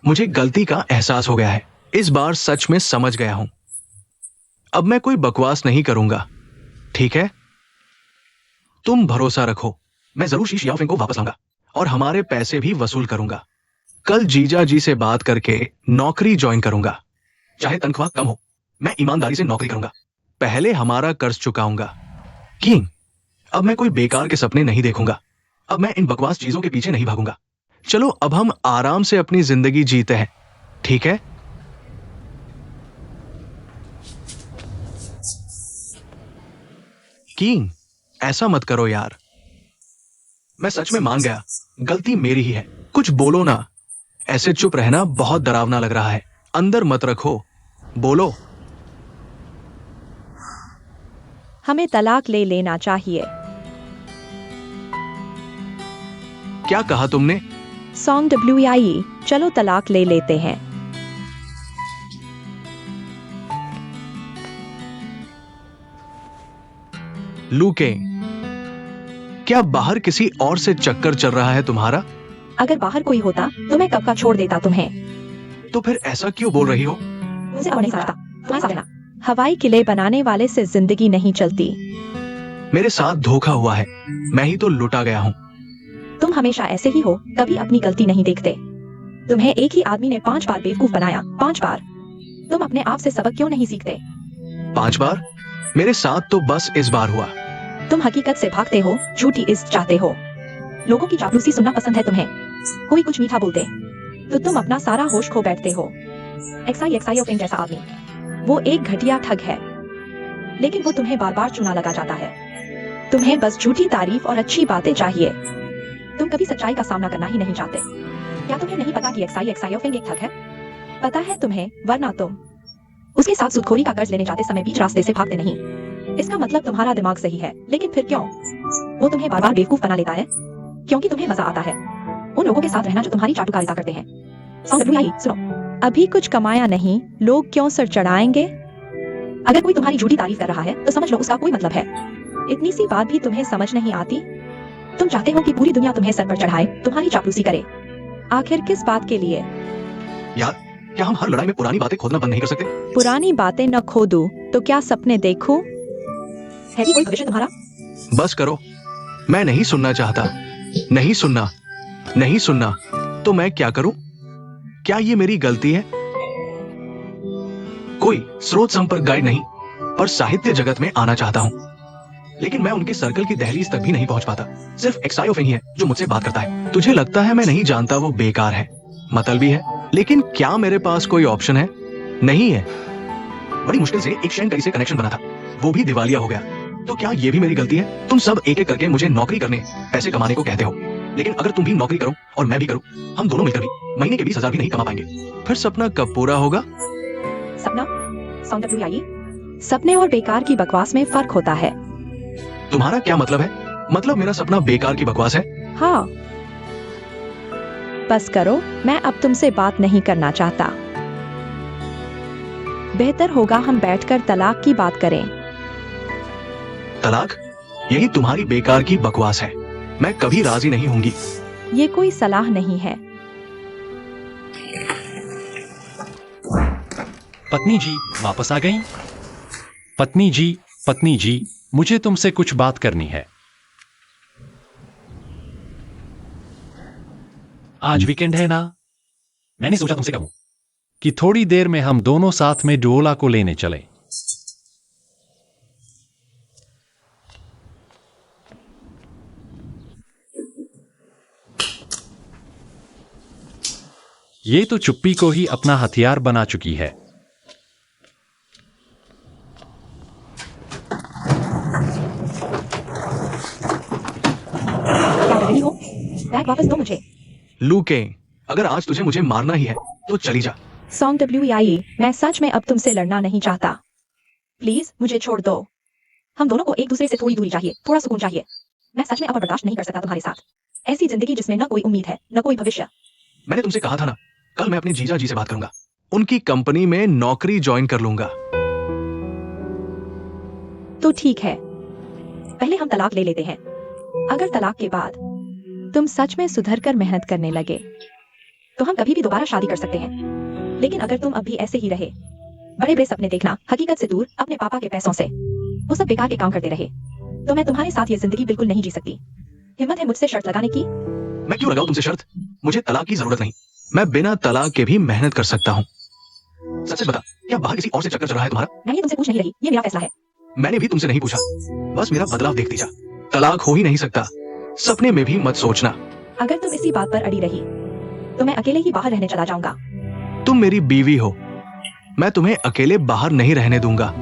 मुझे गलती का एहसास हो गया है। इस बार सच में समझ गया हूं। अब मैं कोई बकवास नहीं करूंगा, ठीक है? तुम भरोसा रखो, मैं जरूर शी शियाओफेंग को वापस लाऊंगा और हमारे पैसे भी वसूल करूंगा। कल जीजा जी से बात करके नौकरी ज्वाइन करूंगा। चाहे तनख्वाह कम हो, मैं ईमानदारी से नौकरी करूंगा। पहले हमारा कर्ज चुकाऊंगा। किंग, अब मैं कोई बेकार के सपने नहीं देखूंगा। अब मैं इन बकवास चीजों के पीछे नहीं भागूंगा। चलो अब हम आराम से अपनी जिंदगी जीते हैं, ठीक है? किंग, ऐसा मत करो यार। मैं सच में मान गया, गलती मेरी ही है। कुछ बोलो ना। ऐसे चुप रहना बहुत डरावना लग रहा है। अंदर मत रखो, बोलो। हमें तलाक ले लेना चाहिए। क्या कहा तुमने? सॉन्ग WIE, चलो तलाक ले लेते हैं। लूके, क्या बाहर किसी और से चक्कर चल रहा है तुम्हारा? अगर बाहर कोई होता तो मैं कब का छोड़ देता तुम्हें। तो फिर ऐसा क्यों बोल रही हो? मुझे अब नहीं समझता। तुम्हारे साथ रहना। हवाई किले बनाने वाले से जिंदगी नहीं चलती। मेरे साथ धोखा हुआ है, मैं ही तो लुटा गया हूं। तुम हमेशा ऐसे ही हो, कभी अपनी गलती नहीं देखते। तुम्हें एक ही आदमी ने 5 बार बेवकूफ बनाया, 5 बार। तुम अपने आप से सबक क्यों नहीं सीखते? 5 बार? मेरे साथ तो बस इस बार हुआ। तुम हकीकत से भागते हो, झूठी इज्जत चाहते हो। लोगों की चापलूसी सुनना पसंद है तुम्हें। कोई कुछ मीठा बोलते तो तुम अपना सारा होश खो बैठते हो। XIXIOFING जैसा आदमी, वो एक घटिया ठग है, लेकिन वो तुम्हें बार बार चुना लगा जाता है। तुम्हें बस झूठी तारीफ और अच्छी बातें चाहिए। तुम कभी सच्चाई का सामना करना ही नहीं चाहते। क्या तुम्हें नहीं पता कि XIXIOFING एक ठग है? पता है तुम्हें, वरना तुम उसके साथ सूदखोरी का कर्ज लेने जाते समय बीच रास्ते से भागते नहीं। इसका मतलब तुम्हारा दिमाग सही है, लेकिन फिर क्यों? वो तुम्हें बार बार बेवकूफ बना लेता है क्योंकि तुम्हें मजा आता है उन लोगों के साथ रहना जो तुम्हारी चाटुकारिता करते हैं। सॉन्ग WIE, सुनो। अभी कुछ कमाया नहीं, लोग क्यों सर चढ़ाएंगे? अगर कोई तुम्हारी झूठी तारीफ कर रहा है तो समझ लो उसका कोई मतलब है। इतनी सी बात भी तुम्हें समझ नहीं आती? तुम चाहते हो कि पूरी दुनिया तुम्हें सर पर चढ़ाए, तुम्हारी चापलूसी करे। आखिर किस बात के लिए? यार, क्या हम हर लड़ाई में पुरानी बातें खोदना बंद नहीं कर सकते? पुरानी बातें न खोदूं तो क्या सपने देखूं? है भी कोई भविष्य तुम्हारा? बस करो, मैं नहीं सुनना चाहता। नहीं सुनना, नहीं सुनना। तो मैं क्या करूं? क्या ये मेरी गलती है? कोई स्रोत संपर्क गाइड नहीं, पर साहित्य जगत में आना चाहता हूं। लेकिन मैं उनके सर्कल की दहलीज तक भी नहीं पहुंच पाता। सिर्फ XIOFING ही है जो मुझसे बात करता है। तुझे लगता है मैं नहीं जानता वो बेकार है, मतलबी है, लेकिन क्या मेरे पास कोई ऑप्शन है? नहीं है। बड़ी मुश्किल से एक शेन करी से कनेक्शन बना था, वो भी दिवालिया हो गया। तो क्या ये भी मेरी गलती है? तुम सब एक एक करके मुझे नौकरी करने, पैसे कमाने को कहते हो, लेकिन अगर तुम भी नौकरी करो और मैं भी करूं, हम दोनों मिलकर भी महीने के 20,000 भी नहीं कमा पाएंगे। फिर सपना कब पूरा होगा? सपना? सॉन्ग WIE, सपने और बेकार की बकवास में फर्क होता है। तुम्हारा क्या मतलब है? मतलब मेरा सपना बेकार की बकवास है? हाँ, बस करो, मैं अब तुमसे बात नहीं करना चाहता। बेहतर होगा हम बैठकर तलाक की बात करें। तलाक? यही तुम्हारी बेकार की बकवास है। मैं कभी राजी नहीं होंगी। ये कोई सलाह नहीं है। पत्नी जी वापस आ गई? पत्नी जी, मुझे तुमसे कुछ बात करनी है। आज वीकेंड है ना? मैंने सोचा तुमसे कहूं कि थोड़ी देर में हम दोनों साथ में डोला को लेने चलें। ये तो चुप्पी को ही अपना हथियार बना चुकी है। क्या कर रही हो? बैग वापस दो मुझे। लू केंग, अगर आज तुझे मुझे मारना ही है तो चली जा। सॉन्ग WEIE, मैं सच में अब तुमसे लड़ना नहीं चाहता। प्लीज मुझे छोड़ दो। हम दोनों को एक दूसरे से थोड़ी दूरी चाहिए, थोड़ा सुकून चाहिए। मैं सच में अब बर्दाश्त नहीं कर सकता तुम्हारे साथ ऐसी जिंदगी जिसमें न कोई उम्मीद है न कोई भविष्य। मैंने तुमसे कहा था ना, कल मैं अपने जीजा जी से बात करूंगा, उनकी कंपनी में नौकरी ज्वाइन कर लूंगा। तो ठीक है, पहले हम तलाक ले लेते हैं। अगर तलाक के बाद तुम सच में सुधर कर मेहनत करने लगे तो हम कभी भी दोबारा शादी कर सकते हैं। लेकिन अगर तुम अब भी ऐसे ही रहे, बड़े बड़े सपने देखना, हकीकत से दूर, अपने पापा के पैसों से वो सब बेकार के काम करते रहे, तो मैं तुम्हारे साथ ये जिंदगी बिल्कुल नहीं जी सकती। हिम्मत है मुझसे शर्त लगाने की? मैं क्यों लगाऊं तुमसे शर्त? मुझे तलाक की जरूरत नहीं, मैं बिना तलाक के भी मेहनत कर सकता हूँ। सच सच बता, क्या बाहर किसी और से चक्कर चल रहा है तुम्हारा? मैं ये तुमसे पूछ नहीं रही, ये मेरा फैसला है। मैंने भी तुमसे नहीं पूछा, बस मेरा बदलाव देखती जा। तलाक हो ही नहीं सकता, सपने में भी मत सोचना। अगर तुम इसी बात पर अड़ी रही तो मैं अकेले ही बाहर रहने चला जाऊंगा। तुम मेरी बीवी हो, मैं तुम्हें अकेले बाहर नहीं रहने दूंगा।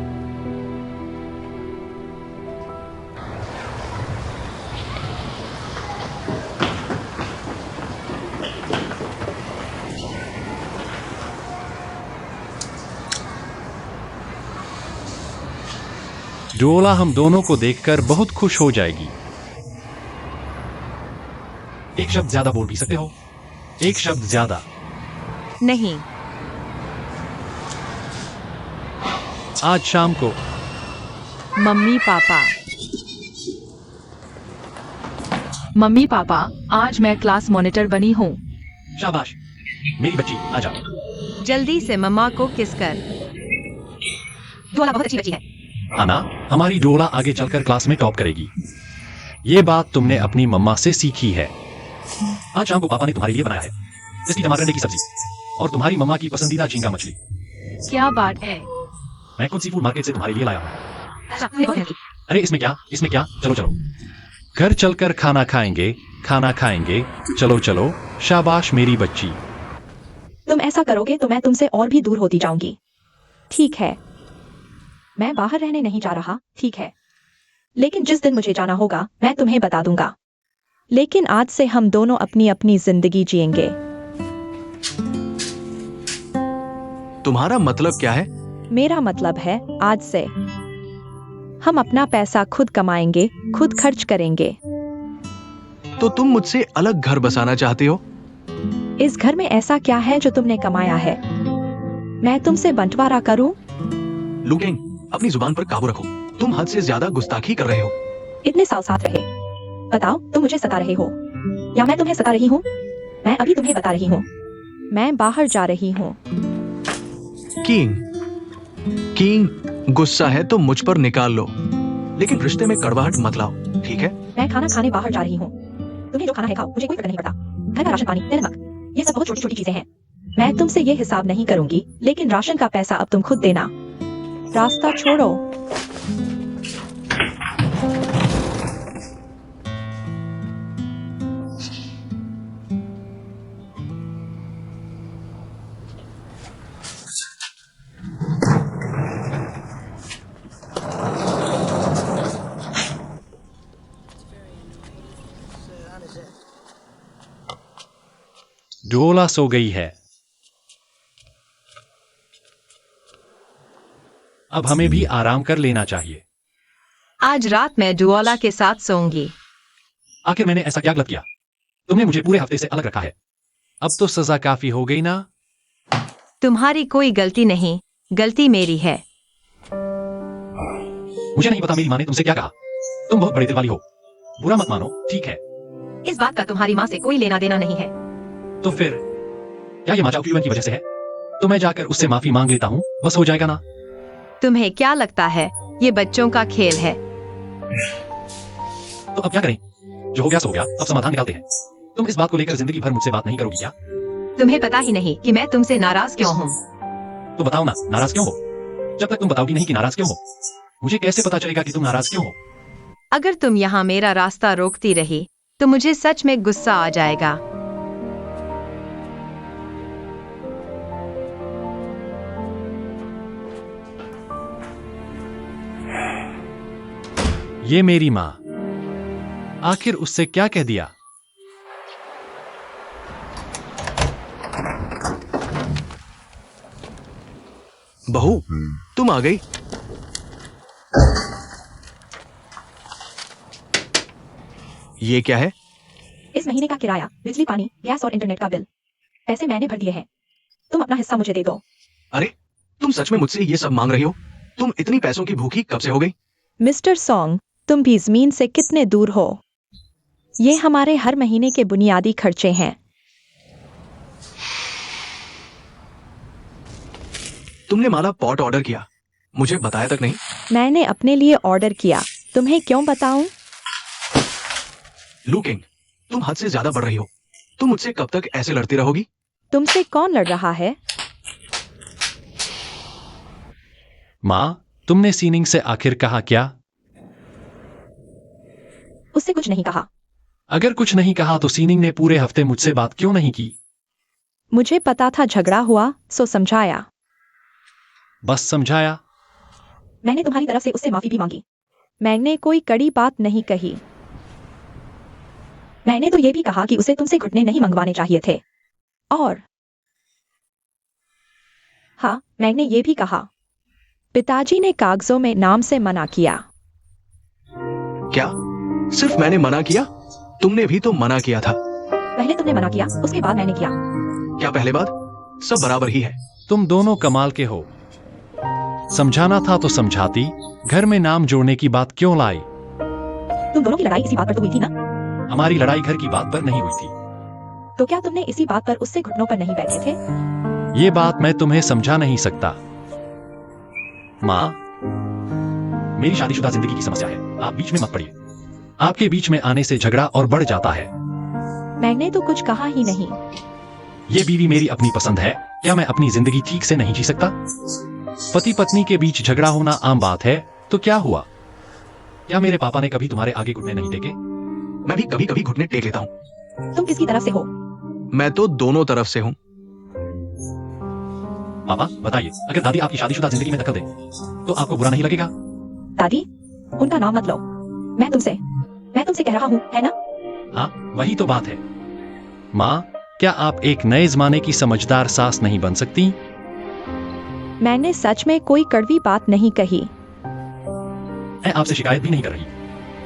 डोला हम दोनों को देखकर बहुत खुश हो जाएगी। एक शब्द ज्यादा बोल भी सकते हो, एक शब्द ज्यादा। नहीं, आज शाम को मम्मी पापा, मम्मी पापा, आज मैं क्लास मॉनिटर बनी हूँ। शाबाश मेरी बच्ची, आ जाओ। जल्दी से मम्मा को किस कर। डोला बहुत अच्छी बच्ची है। आना, हमारी डोला आगे चलकर क्लास में टॉप करेगी। ये बात तुमने अपनी मम्मा से सीखी है। आज शाम को पापा ने तुम्हारे लिए बनाया है इसकी टमाटर की सब्जी और तुम्हारी मम्मा की पसंदीदा झींगा मछली। क्या बात है? मैं खुद सी फूड मार्केट से तुम्हारे लिए लाया हूँ। अच्छा, तुमने बहुत मेहनत की। अरे इसमें क्या, इसमें क्या, चलो चलो घर चलकर खाना खाएंगे, खाना खाएंगे, चलो चलो। शाबाश मेरी बच्ची। तुम ऐसा करोगे तो मैं तुमसे और भी दूर होती जाऊंगी। ठीक है, मैं बाहर रहने नहीं जा रहा, ठीक है, लेकिन जिस दिन मुझे जाना होगा मैं तुम्हें बता दूंगा। लेकिन आज से हम दोनों अपनी अपनी जिंदगी जिएंगे। तुम्हारा मतलब क्या है? मेरा मतलब है आज से हम अपना पैसा खुद कमाएंगे, खुद खर्च करेंगे। तो तुम मुझसे अलग घर बसाना चाहती हो? इस घर में ऐसा क्या है जो तुमने कमाया है? मैं तुमसे बंटवारा करूं? लू केंग, अपनी जुबान पर काबू रखो, तुम हद से ज्यादा गुस्ताखी कर रहे हो। इतने साल साथ रहे, बताओ तुम मुझे सता रहे हो या मैं तुम्हें सता रही हूँ? मैं अभी तुम्हें बता रही हूँ, मैं बाहर जा रही हूँ। किंग, किंग गुस्सा है तो मुझ पर निकाल लो, लेकिन रिश्ते में कड़वाहट मत लाओ, ठीक है? मैं खाना खाने बाहर जा रही हूँ। तुम्हें जो खाना है खाओ, मुझे कोई फर्क नहीं पड़ता। घर का राशन पानी, तेल नमक, ये सब बहुत छोटी छोटी चीजें हैं। मैं तुमसे ये हिसाब नहीं करूंगी, लेकिन राशन का पैसा अब तुम खुद देना। रास्ता छोड़ो। डोला सो गई है। अब हमें भी आराम कर लेना चाहिए। आज रात मैं डुओला के साथ सोऊंगी। आखिर मैंने ऐसा क्या गलत किया? तुमने मुझे पूरे हफ्ते से अलग रखा है। अब तो सजा काफी हो गई ना? तुम्हारी कोई गलती नहीं, गलती मेरी है। मुझे नहीं पता मेरी माँ ने तुमसे क्या कहा। तुम बहुत बड़े दिल वाली हो, बुरा मत मानो, ठीक है? इस बात का तुम्हारी माँ से कोई लेना देना नहीं है। तो फिर क्या ये माचा क्यूएन की वजह से है? तो मैं जाकर उससे माफी मांग लेता हूँ, बस हो जाएगा ना? तुम्हें क्या लगता है ये बच्चों का खेल है? तो अब क्या करें? जो हो गया सो गया, अब समाधान निकालते हैं। तुम इस बात को लेकर जिंदगी भर मुझसे बात नहीं करोगी क्या? तुम्हें पता ही नहीं कि मैं तुमसे नाराज क्यों हूँ। तो बताओ ना, नाराज क्यों हो? जब तक तुम बताओगी नहीं कि नाराज क्यों हो, मुझे कैसे पता चलेगा कि तुम नाराज क्यों हो? अगर तुम यहाँ मेरा रास्ता रोकती रही तो मुझे सच में गुस्सा आ जाएगा। ये मेरी माँ, आखिर उससे क्या कह दिया? बहू, तुम आ गई। ये क्या है? इस महीने का किराया, बिजली, पानी, गैस और इंटरनेट का बिल। पैसे मैंने भर दिए हैं। तुम अपना हिस्सा मुझे दे दो। अरे, तुम सच में मुझसे ये सब मांग रही हो? तुम इतनी पैसों की भूखी कब से हो गई? मिस्टर सॉन्ग, तुम भी जमीन से कितने दूर हो? ये हमारे हर महीने के बुनियादी खर्चे हैं। तुमने माला पॉट ऑर्डर किया, मुझे बताया तक नहीं। मैंने अपने लिए ऑर्डर किया, तुम्हें क्यों बताऊं? लू किंग, तुम हद से ज्यादा बढ़ रही हो। तुम मुझसे कब तक ऐसे लड़ती रहोगी? तुमसे कौन लड़ रहा है? माँ, तुमने सीनिंग से आखिर कहा क्या? उससे कुछ नहीं कहा। अगर कुछ नहीं कहा तो सीनिंग ने पूरे हफ्ते मुझसे बात क्यों नहीं की? मुझे पता था झगड़ा हुआ, सो समझाया। बस समझाया? मैंने तुम्हारी तरफ से उससे माफी भी मांगी। मैंने कोई कड़ी बात नहीं कही। मैंने तो ये भी कहा कि उसे तुमसे घुटने नहीं मंगवाने चाहिए थे। और हाँ, मैंने ये भी कहा, पिताजी ने कागजों में नाम से मना किया। क्या सिर्फ मैंने मना किया? तुमने भी तो मना किया था। पहले तुमने मना किया, उसके बाद मैंने किया। क्या पहले बात? सब बराबर ही है। तुम दोनों कमाल के हो। समझाना था तो समझाती, घर में नाम जोड़ने की बात क्यों लाई? तुम दोनों की लड़ाई इसी बात पर तो हुई थी ना? हमारी लड़ाई घर की बात पर नहीं हुई थी। तो क्या तुमने इसी बात पर उससे घुटनों पर नहीं बैठे थे? ये बात मैं तुम्हें समझा नहीं सकता। माँ, मेरी शादीशुदा जिंदगी की समस्या है, आप बीच में मत पड़िए। आपके बीच में आने से झगड़ा और बढ़ जाता है। मैंने तो कुछ कहा ही नहीं। ये बीवी मेरी अपनी पसंद है, क्या मैं अपनी जिंदगी ठीक से नहीं जी सकता? पति पत्नी के बीच झगड़ा होना आम बात है, तो क्या हुआ? क्या मेरे पापा ने कभी तुम्हारे आगे घुटने नहीं टेके? मैं भी कभी कभी घुटने टेक लेता हूँ। तुम किसकी तरफ से हो? मैं तो दोनों तरफ से हूँ। पापा बताइए, अगर दादी आपकी शादीशुदा जिंदगी में दखल दे तो आपको बुरा नहीं लगेगा? दादी, उनका नाम मत लो। मैं तुमसे कह रहा हूँ, है ना? हाँ, वही तो बात है। माँ, क्या आप एक नए जमाने की समझदार सास नहीं बन सकती? मैंने सच में कोई कड़वी बात नहीं कही। मैं आपसे शिकायत भी नहीं कर रही।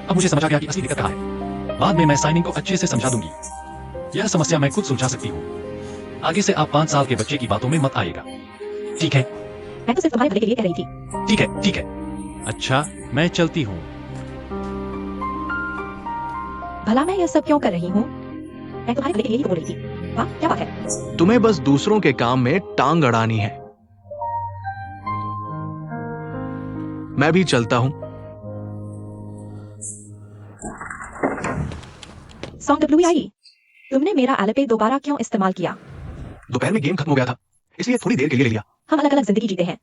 अब मुझे समझ आ गया कि असली दिक्कत कहाँ है। बाद में मैं साइनिंग को अच्छे से समझा दूंगी। यह समस्या मैं खुद सुलझा सकती हूँ। आगे से आप 5 साल के बच्चे की बातों में मत आएगा, ठीक है? मैं तो सिर्फ तुम्हारे भले के लिए कह रही थी। ठीक है, ठीक है। अच्छा, मैं चलती हूँ। भला मैं यह सब क्यों कर रही हूँ? मैं तुम्हारे भले के लिए ही तो बोल रही थी। वाह, क्या बात है। तुम्हें बस दूसरों के काम में टांग अड़ानी है। मैं भी चलता हूँ। सॉन्ग WI, तुमने मेरा एलिपे दोबारा क्यों इस्तेमाल किया? दोपहर में गेम खत्म हो गया था, इसलिए थोड़ी देर के लिए ले लिया। हम अलग अलग जिंदगी जीते हैं,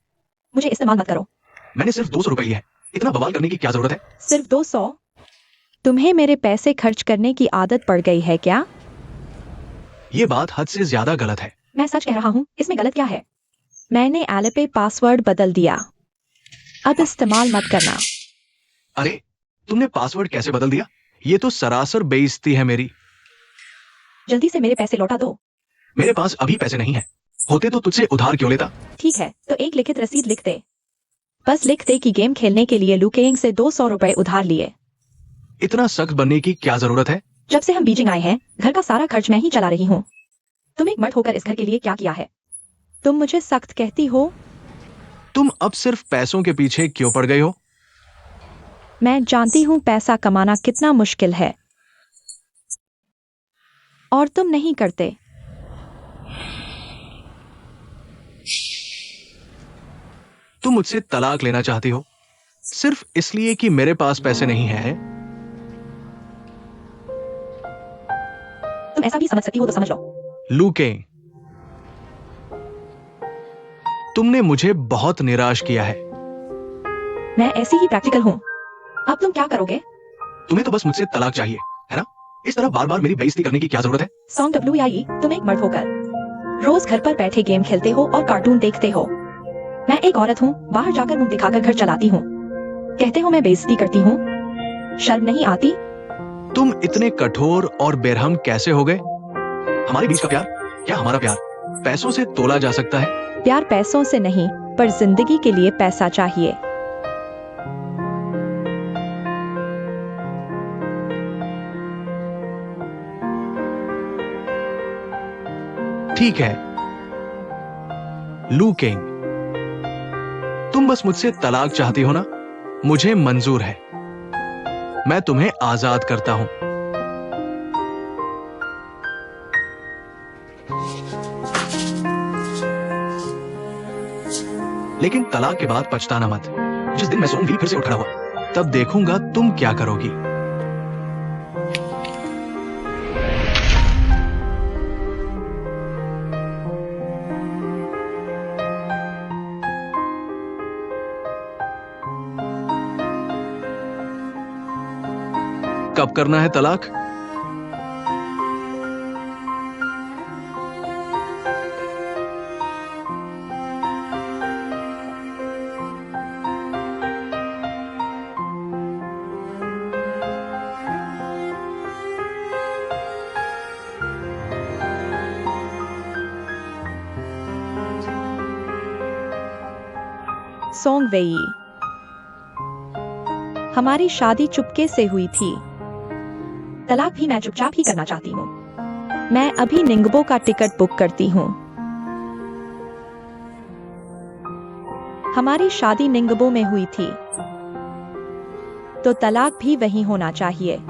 मुझे इस्तेमाल मत करो। मैंने सिर्फ 200 रुपए लिए हैं। इतना बवाल करने की क्या जरूरत है? सिर्फ 200? तुम्हें मेरे पैसे खर्च करने की आदत पड़ गई है क्या? ये बात हद से ज्यादा गलत है। मैं सच कह रहा हूँ, इसमें गलत क्या है? मैंने एलिपे पासवर्ड बदल दिया, अब इस्तेमाल मत करना। अरे, तुमने पासवर्ड कैसे बदल दिया? ये तो सरासर बेइज्जती है मेरी। जल्दी से मेरे पैसे लौटा दो। मेरे पास अभी पैसे नहीं है, होते तो तुझसे उधार क्यों लेता? ठीक है, तो एक लिखित रसीद लिख दे। बस लिख दे कि गेम खेलने के लिए लुकेइंग से 200 रुपए उधार लिए। इतना सख्त बनने की क्या जरूरत है? जब से हम बीजिंग आए हैं, घर का सारा खर्च मैं ही चला रही हूँ। तुम एक मर्द होकर इस घर के लिए क्या किया है? तुम मुझे सख्त कहती हो? तुम अब सिर्फ पैसों के पीछे क्यों पड़ गई हो? मैं जानती हूँ पैसा कमाना कितना मुश्किल है, और तुम नहीं करते। तुम मुझसे तलाक लेना चाहती हो सिर्फ इसलिए कि मेरे पास पैसे नहीं है? तुम ऐसा भी समझ सकती हो तो समझ लो। लूके, तुमने मुझे बहुत निराश किया है। मैं ऐसी ही प्रैक्टिकल हूँ। अब तुम क्या करोगे? तुम्हें तो बस मुझसे तलाक चाहिए, है ना? इस तरह बार बार मेरी बेइज्जती करने की क्या जरूरत है? सॉन्ग WI, तुम एक मर्द होकर रोज घर पर बैठे गेम खेलते हो और कार्टून देखते हो। मैं एक औरत हूँ, बाहर जाकर मुंह दिखाकर घर चलाती हूँ। कहते हो मैं बेइज्जती करती हूँ। शर्म नहीं आती? तुम इतने कठोर और बेरहम कैसे हो गए? हमारे बीच का प्यार, क्या हमारा प्यार पैसों से तोला जा सकता है? प्यार पैसों से नहीं, पर जिंदगी के लिए पैसा चाहिए। ठीक है लू किंग, तुम बस मुझसे तलाक चाहती हो ना? मुझे मंजूर है, मैं तुम्हें आजाद करता हूं। लेकिन तलाक के बाद पछताना मत। जिस दिन मैं सोऊंगी फिर से उठ खड़ा हुआ, तब देखूंगा तुम क्या करोगी। कब करना है तलाक? सोंग वेई, हमारी शादी चुपके से हुई थी। तलाक भी मैं चुपचाप ही करना चाहती हूँ। मैं अभी निंगबो का टिकट बुक करती हूँ। हमारी शादी निंगबो में हुई थी, तो तलाक भी वहीं होना चाहिए।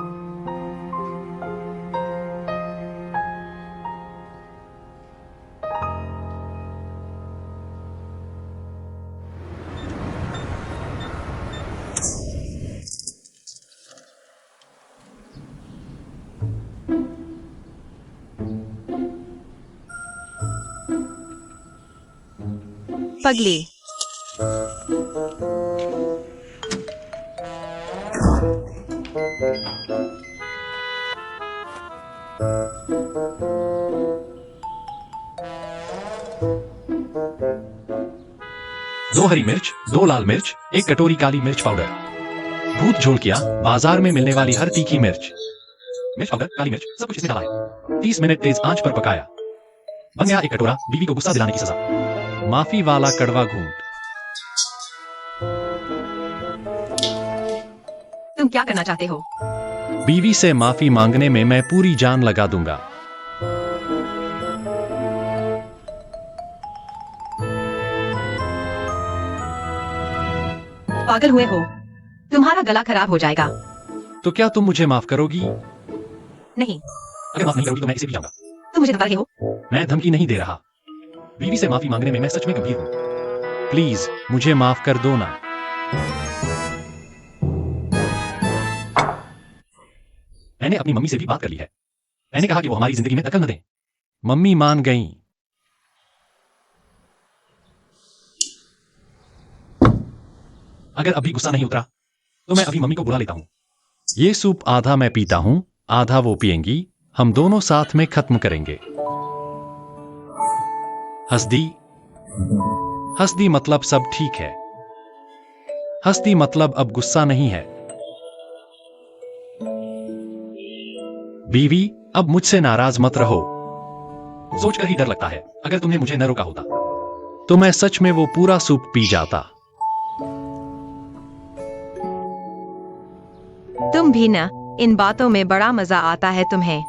पगली, दो हरी मिर्च, 2 लाल मिर्च, 1 कटोरी काली मिर्च पाउडर। भूत झोल किया, बाजार में मिलने वाली हर तीखी मिर्च पाउडर, काली मिर्च, सब कुछ इसमें डाला है। 30 मिनट तेज आंच पर पकाया। बन गया 1 कटोरा बीवी को गुस्सा दिलाने की सजा। माफी वाला कड़वा घूंट। तुम क्या करना चाहते हो? बीवी से माफी मांगने में मैं पूरी जान लगा दूंगा। पागल हुए हो? तुम्हारा गला खराब हो जाएगा। तो क्या तुम मुझे माफ करोगी? नहीं, अगर माफ नहीं करोगी तो मैं इसे भी जाऊंगा। तुम मुझे धमका रहे हो। मैं धमकी नहीं दे रहा। बीवी से माफी मांगने में मैं सच में गंभीर हूं। प्लीज मुझे माफ कर दो ना। मैंने अपनी मम्मी से भी बात कर ली है। मैंने कहा कि वो हमारी जिंदगी में दखल न दें। मम्मी मान गईं। अगर अभी गुस्सा नहीं उतरा तो मैं अभी मम्मी को बुला लेता हूं। ये सूप आधा मैं पीता हूं, आधा वो पिएंगी। हम दोनों साथ में खत्म करेंगे। हंसदी, हंसदी मतलब सब ठीक है। हंसदी मतलब अब गुस्सा नहीं है। बीवी, अब मुझसे नाराज मत रहो। सोचकर ही डर लगता है, अगर तुमने मुझे न रोका होता तो मैं सच में वो पूरा सूप पी जाता। तुम भी ना, इन बातों में बड़ा मजा आता है तुम्हें।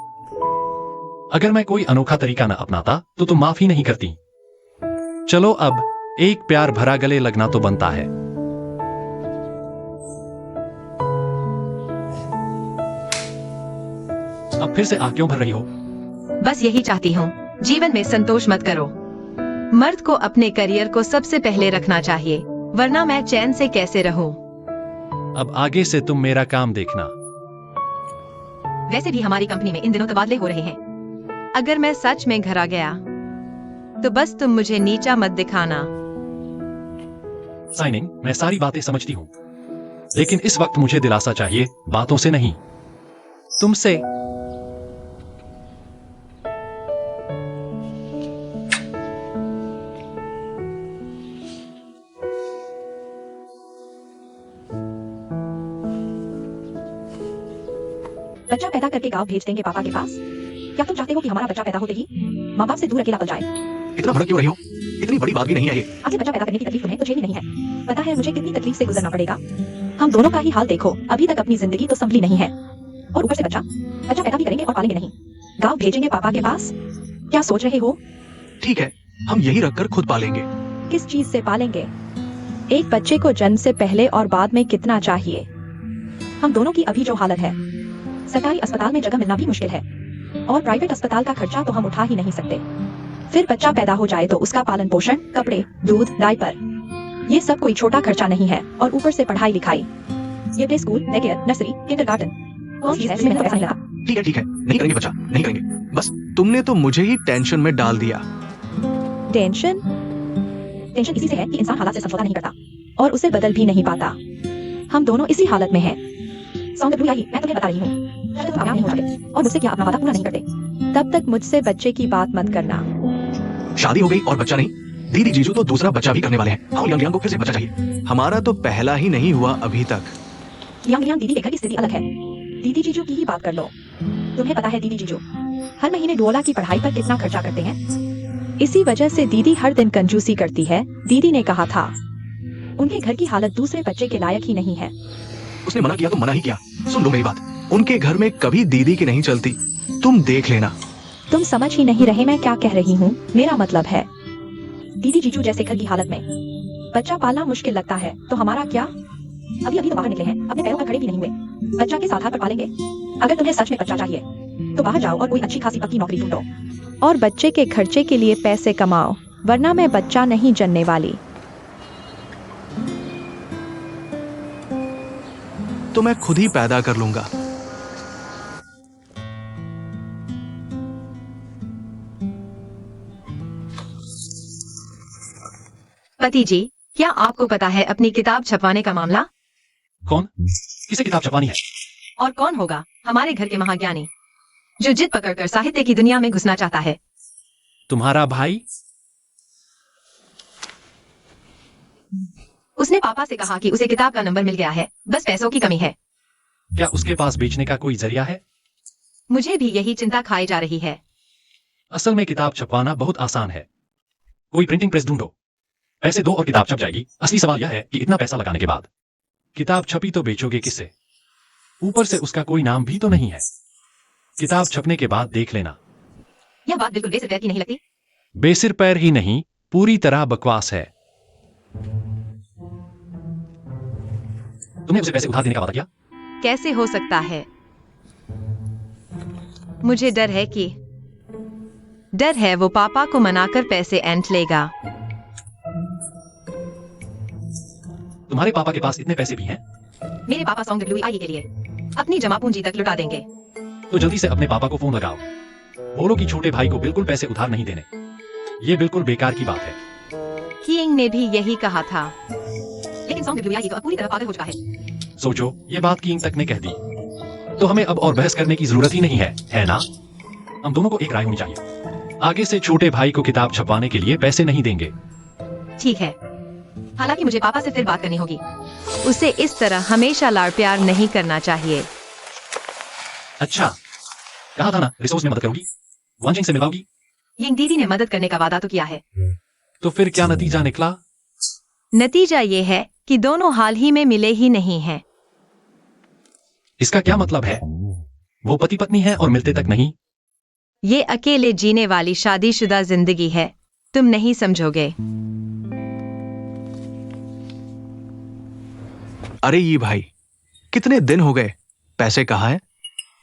अगर मैं कोई अनोखा तरीका न अपनाता तो तुम माफी नहीं करती। चलो अब एक प्यार भरा गले लगना तो बनता है। अब फिर से आग क्यों भर रही हो? बस यही चाहती हूँ, जीवन में संतोष मत करो। मर्द को अपने करियर को सबसे पहले रखना चाहिए, वरना मैं चैन से कैसे रहूं। अब आगे से तुम मेरा काम देखना। वैसे भी हमारी कंपनी में इन दिनों तबादले हो रहे हैं। अगर मैं सच में घर आ गया तो बस तुम मुझे नीचा मत दिखाना। साइनिंग, मैं सारी बातें समझती हूँ, लेकिन इस वक्त मुझे दिलासा चाहिए, बातों से नहीं, तुमसे। बच्चा पैदा करके गाँव भेज देंगे पापा के पास? क्या तुम चाहते हो कि हमारा बच्चा पैदा होते ही माँ बाप से दूर अकेला पल जाए? इतना भड़क क्यों रही हो? इतनी बड़ी बात भी नहीं है ये। आखिर बच्चा पैदा करने की तकलीफ तुम्हें तो झेलनी नहीं है। पता है मुझे कितनी तकलीफ से गुजरना पड़ेगा। हम दोनों का ही हाल देखो, अभी तक अपनी जिंदगी तो संभली नहीं है, और ऊपर से बच्चा पैदा भी करेंगे और पालेंगे नहीं। गाँव भेजेंगे पापा के पास? क्या सोच रहे हो? ठीक है, हम यही रखकर खुद पालेंगे। किस चीज से पालेंगे? एक बच्चे को जन्म से पहले और बाद में कितना चाहिए? हम दोनों की अभी जो हालत है, सरकारी अस्पताल में जगह मिलना भी मुश्किल है, और प्राइवेट अस्पताल का खर्चा तो हम उठा ही नहीं सकते। फिर बच्चा पैदा हो जाए तो उसका पालन पोषण, कपड़े, दूध, डायपर, ये सब कोई छोटा खर्चा नहीं है, और ऊपर से पढ़ाई लिखाई, ये play school, day care, nursery, kindergarten, कौन सी है जिसमें पैसा नहीं लगा? ठीक है, नहीं करेंगे बच्चा, नहीं करेंगे। बस तुमने तो मुझे ही टेंशन में डाल दिया। टेंशन इसी से है कि इंसान हालात से समझौता नहीं करता और उसे बदल भी नहीं पाता। हम दोनों इसी हालत में हैं। मैं तुम्हें बता रही हूँ, तुम कामयाब नहीं हो जाते और मुझसे क्या अपना वादा पूरा नहीं करते, तब तक मुझसे बच्चे की बात मत करना। शादी हो गई और बच्चा नहीं? दीदी जीजू तो दूसरा बच्चा भी करने वाले हैं। हाँ, यंग को फिर से बच्चा चाहिए। हमारा तो पहला ही नहीं हुआ अभी तक। यंग दीदी के घर की स्थिति अलग है। दीदी जीजू की ही बात कर लो। तुम्हें पता है दीदी जीजू हर महीने डोला की पढ़ाई पर कितना खर्चा करते हैं? इसी वजह से दीदी हर दिन कंजूसी करती है। दीदी ने कहा था उनके घर की हालत दूसरे बच्चे के लायक ही नहीं है। उसने मना किया तो मना ही किया। सुन लो मेरी बात, उनके घर में कभी दीदी की नहीं चलती, तुम देख लेना। तुम समझ ही नहीं रहे मैं क्या कह रही हूँ। मेरा मतलब है दीदी जीजू जैसे घर की हालत में बच्चा पालना मुश्किल लगता है तो हमारा क्या? अभी तो बाहर निकले हैं, अपने पैरों पर खड़े भी नहीं हुए, बच्चा किस आधार पर पालेंगे? अगर तुम्हें सच में बच्चा चाहिए तो बाहर जाओ और कोई अच्छी खासी पक्की नौकरी ढूंढो और बच्चे के खर्चे के लिए पैसे कमाओ, वरना मैं बच्चा नहीं जनने वाली। तो मैं खुद ही पैदा कर लूंगा। पति जी, क्या आपको पता है अपनी किताब छपवाने का मामला? कौन? किसे किताब छपवानी है? और कौन होगा? हमारे घर के महाज्ञानी, जो जिद पकड़कर साहित्य की दुनिया में घुसना चाहता है। तुम्हारा भाई? उसने पापा से कहा कि उसे किताब का नंबर मिल गया है, बस पैसों की कमी है। क्या उसके पास बेचने का कोई जरिया है? मुझे भी यही चिंता खाई जा रही है। असल में किताब छपवाना बहुत आसान है। कोई प्रिंटिंग प्रेस ढूंढो, पैसे दो और किताब छप जाएगी। असली सवाल यह है कि इतना पैसा लगाने के बाद किताब छपी तो बेचोगे किससे? ऊपर से उसका कोई नाम भी तो नहीं है। किताब छपने के बाद देख लेना। यह बात बिल्कुल बेसिर पैर की नहीं लगती। बेसिर पैर ही नहीं, पूरी तरह बकवास है। तुमने उसे पैसे उधार देने का वादा किया? कैसे हो सकता है? मुझे डर है वो पापा को मनाकर पैसे ऐंठ लेगा। तुम्हारे पापा के पास इतने पैसे भी हैं? मेरे पापा सॉन्ग WEIE के लिए अपनी जमा पूंजी तक लुटा देंगे। तो जल्दी से अपने पापा को फोन लगाओ, बोलो कि छोटे भाई को बिल्कुल पैसे उधार नहीं देने। ये बिल्कुल बेकार की बात है। किंग ने भी यही कहा था, लेकिन सॉन्ग WEIE तो अब पूरी तरह पागल हो चुका है। सोचो, ये बात किंग तक ने कह दी, तो हमें अब और बहस करने की जरूरत ही नहीं है ना? हम दोनों को एक राय होनी चाहिए। आगे से छोटे भाई को किताब छपवाने के लिए पैसे नहीं देंगे। ठीक है, हालांकि मुझे पापा से फिर बात करनी होगी। उसे इस तरह हमेशा लाड़ प्यार नहीं करना चाहिए। अच्छा, कहा था ना रिसोर्स में मदद करूंगी, वांजिंग से मिलाऊंगी। यिंग दीदी ने मदद करने का वादा तो किया है। तो फिर क्या नतीजा निकला? नतीजा ये है कि दोनों हाल ही में मिले ही नहीं हैं। इसका क्या मतलब है? वो पति पत्नी है और मिलते तक नहीं? ये अकेले जीने वाली शादीशुदा जिंदगी है, तुम नहीं समझोगे। अरे ये भाई, कितने दिन हो गए, पैसे कहाँ हैं?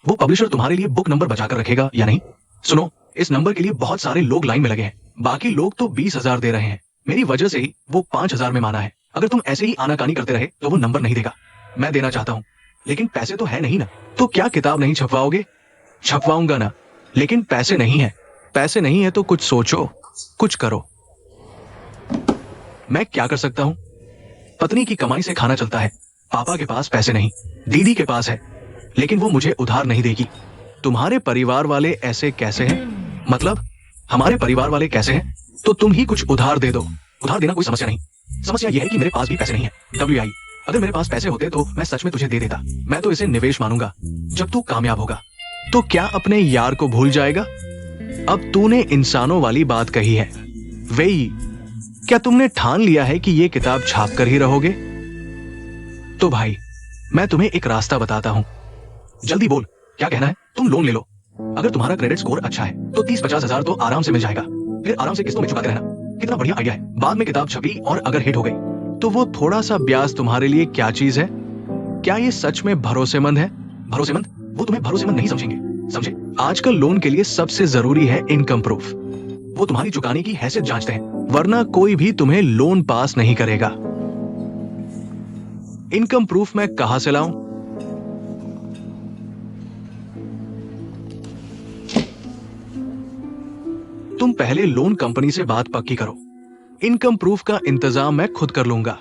वो पब्लिशर तुम्हारे लिए बुक नंबर बचा कर रखेगा या नहीं? सुनो, इस नंबर के लिए बहुत सारे लोग लाइन में लगे हैं। बाकी लोग तो 20,000 दे रहे हैं। मेरी वजह से ही वो 5,000 में माना है। अगर तुम ऐसे ही आनाकानी करते रहे तो वो नंबर नहीं देगा। मैं देना चाहता हूँ, लेकिन पैसे तो है नहीं ना। तो क्या किताब नहीं छपवाओगे? छपवाऊंगा ना, लेकिन पैसे नहीं है। पैसे नहीं है तो कुछ सोचो, कुछ करो। मैं क्या कर सकता हूँ? पत्नी की कमाई से खाना चलता है। पापा के पास पैसे नहीं, दीदी के पास है, लेकिन वो मुझे उधार नहीं देगी। तुम्हारे परिवार वाले ऐसे कैसे हैं? मतलब हमारे परिवार वाले कैसे हैं? तो तुम ही कुछ उधार दे दो। उधार देना कोई समस्या नहीं। समस्या यह है कि मेरे पास भी पैसे नहीं है। WEIE अगर मेरे पास पैसे होते तो मैं सच में तुझे दे देता। मैं तो इसे निवेश मानूंगा जब तू कामयाब होगा। तो क्या अपने यार को भूल जाएगा? अब तूने इंसानों वाली बात कही है। वेई, क्या तुमने ठान लिया है कि ये किताब छाप कर ही रहोगे? तो भाई, मैं तुम्हें एक रास्ता बताता हूं। जल्दी बोल, क्या कहना है? तुम लोन ले लो। अगर तुम्हारा क्रेडिट स्कोर अच्छा है तो 30-50 हजार तो आराम से मिल जाएगा। फिर आराम से किस्तों में चुकाते रहना। कितना बढ़िया आइडिया है। बाद में किताब छपी और अगर हिट हो गई तो वो थोड़ा सा ब्याज तुम्हारे लिए क्या चीज है? क्या ये सच में भरोसेमंद है? भरोसेमंद? वो तुम्हें भरोसेमंद नहीं समझेंगे, समझे? आजकल लोन के लिए सबसे जरूरी है इनकम प्रूफ। वो तुम्हारी चुकाने की हैसियत जांचते हैं, वरना कोई भी तुम्हें लोन पास नहीं करेगा। इनकम प्रूफ मैं कहां से लाऊं? तुम पहले लोन कंपनी से बात पक्की करो। इनकम प्रूफ का इंतजाम मैं खुद कर लूंगा।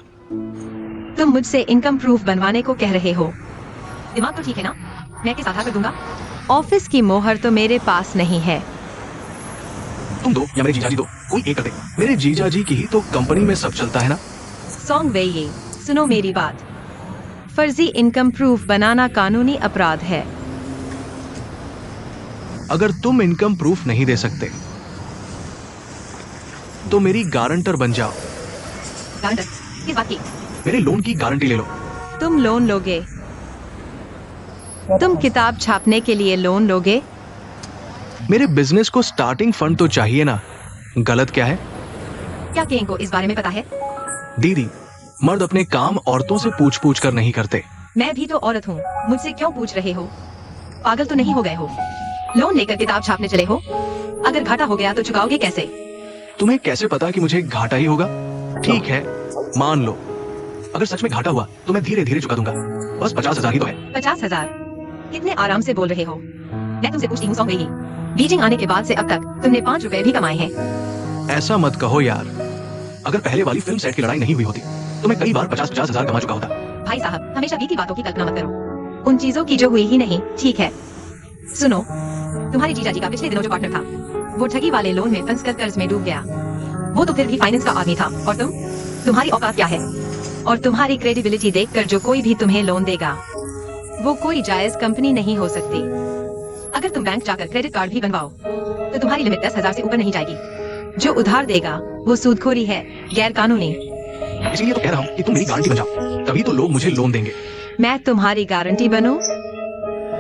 तुम मुझसे इनकम प्रूफ बनवाने को कह रहे हो? दिमाग तो ठीक है ना? मैं किस आधार पर दूंगा? ऑफिस की मोहर तो मेरे पास नहीं है। तुम दो या मेरे जीजाजी दो, कोई एक कर दे। मेरे जीजाजी की ही तो कंपनी में सब चलता है ना। सॉन्ग वे, ये सुनो मेरी बात। फर्जी इनकम प्रूफ बनाना कानूनी अपराध है। अगर तुम इनकम प्रूफ नहीं दे सकते तो मेरी गारंटर बन जाओ। गारंटर? किस बात की? मेरे लोन की गारंटी ले लो। तुम लोन लोगे? तुम किताब छापने के लिए लोन लोगे? मेरे बिजनेस को स्टार्टिंग फंड तो चाहिए ना। गलत क्या है? क्या केंग को इस बारे में पता है? दीदी, मर्द अपने काम औरतों से पूछ पूछ कर नहीं करते। मैं भी तो औरत हूँ, मुझसे क्यों पूछ रहे हो? पागल तो नहीं हो गए हो? लोन लेकर किताब छापने चले हो? अगर घाटा हो गया तो चुकाओगे कैसे? तुम्हें कैसे पता कि मुझे घाटा ही होगा? ठीक है, मान लो अगर सच में घाटा हुआ तो मैं धीरे धीरे चुका दूंगा। बस 50 हजार ही तो है। 50,000? कितने आराम से बोल रहे हो? मैं तुमसे पूछती हूँ, सॉन्ग वे, बीजिंग आने के बाद से अब तक तुमने 5 रुपए भी कमाए हैं। ऐसा मत कहो यार। अगर पहले वाली फिल्म सेट की लड़ाई नहीं हुई होती तो मैं कई बार 50-50 हजार कमा चुका होता। भाई साहब, हमेशा बीती बातों की कल्पना मत करो, उन चीजों की जो हुई ही नहीं। ठीक है, सुनो, तुम्हारे जीजाजी का पिछले दिनों जो पार्टनर था वो ठगी वाले लोन में फंसकर कर्ज में डूब गया। वो तो फिर भी फाइनेंस का आदमी था, और तुम्हारी औकात क्या है? और तुम्हारी क्रेडिबिलिटी देखकर जो कोई भी तुम्हें लोन देगा वो कोई जायज कंपनी नहीं हो सकती। अगर तुम बैंक जाकर क्रेडिट कार्ड भी बनवाओ तो तुम्हारी लिमिट 10,000 से ऊपर नहीं जाएगी। जो उधार देगा वो सूदखोरी है, गैर कानूनी। इसीलिए तो कह रहा हूँ कि तुम मेरी गारंटी बन जाओ, तभी तो लोग मुझे लोन देंगे। मैं तुम्हारी गारंटी बनूं?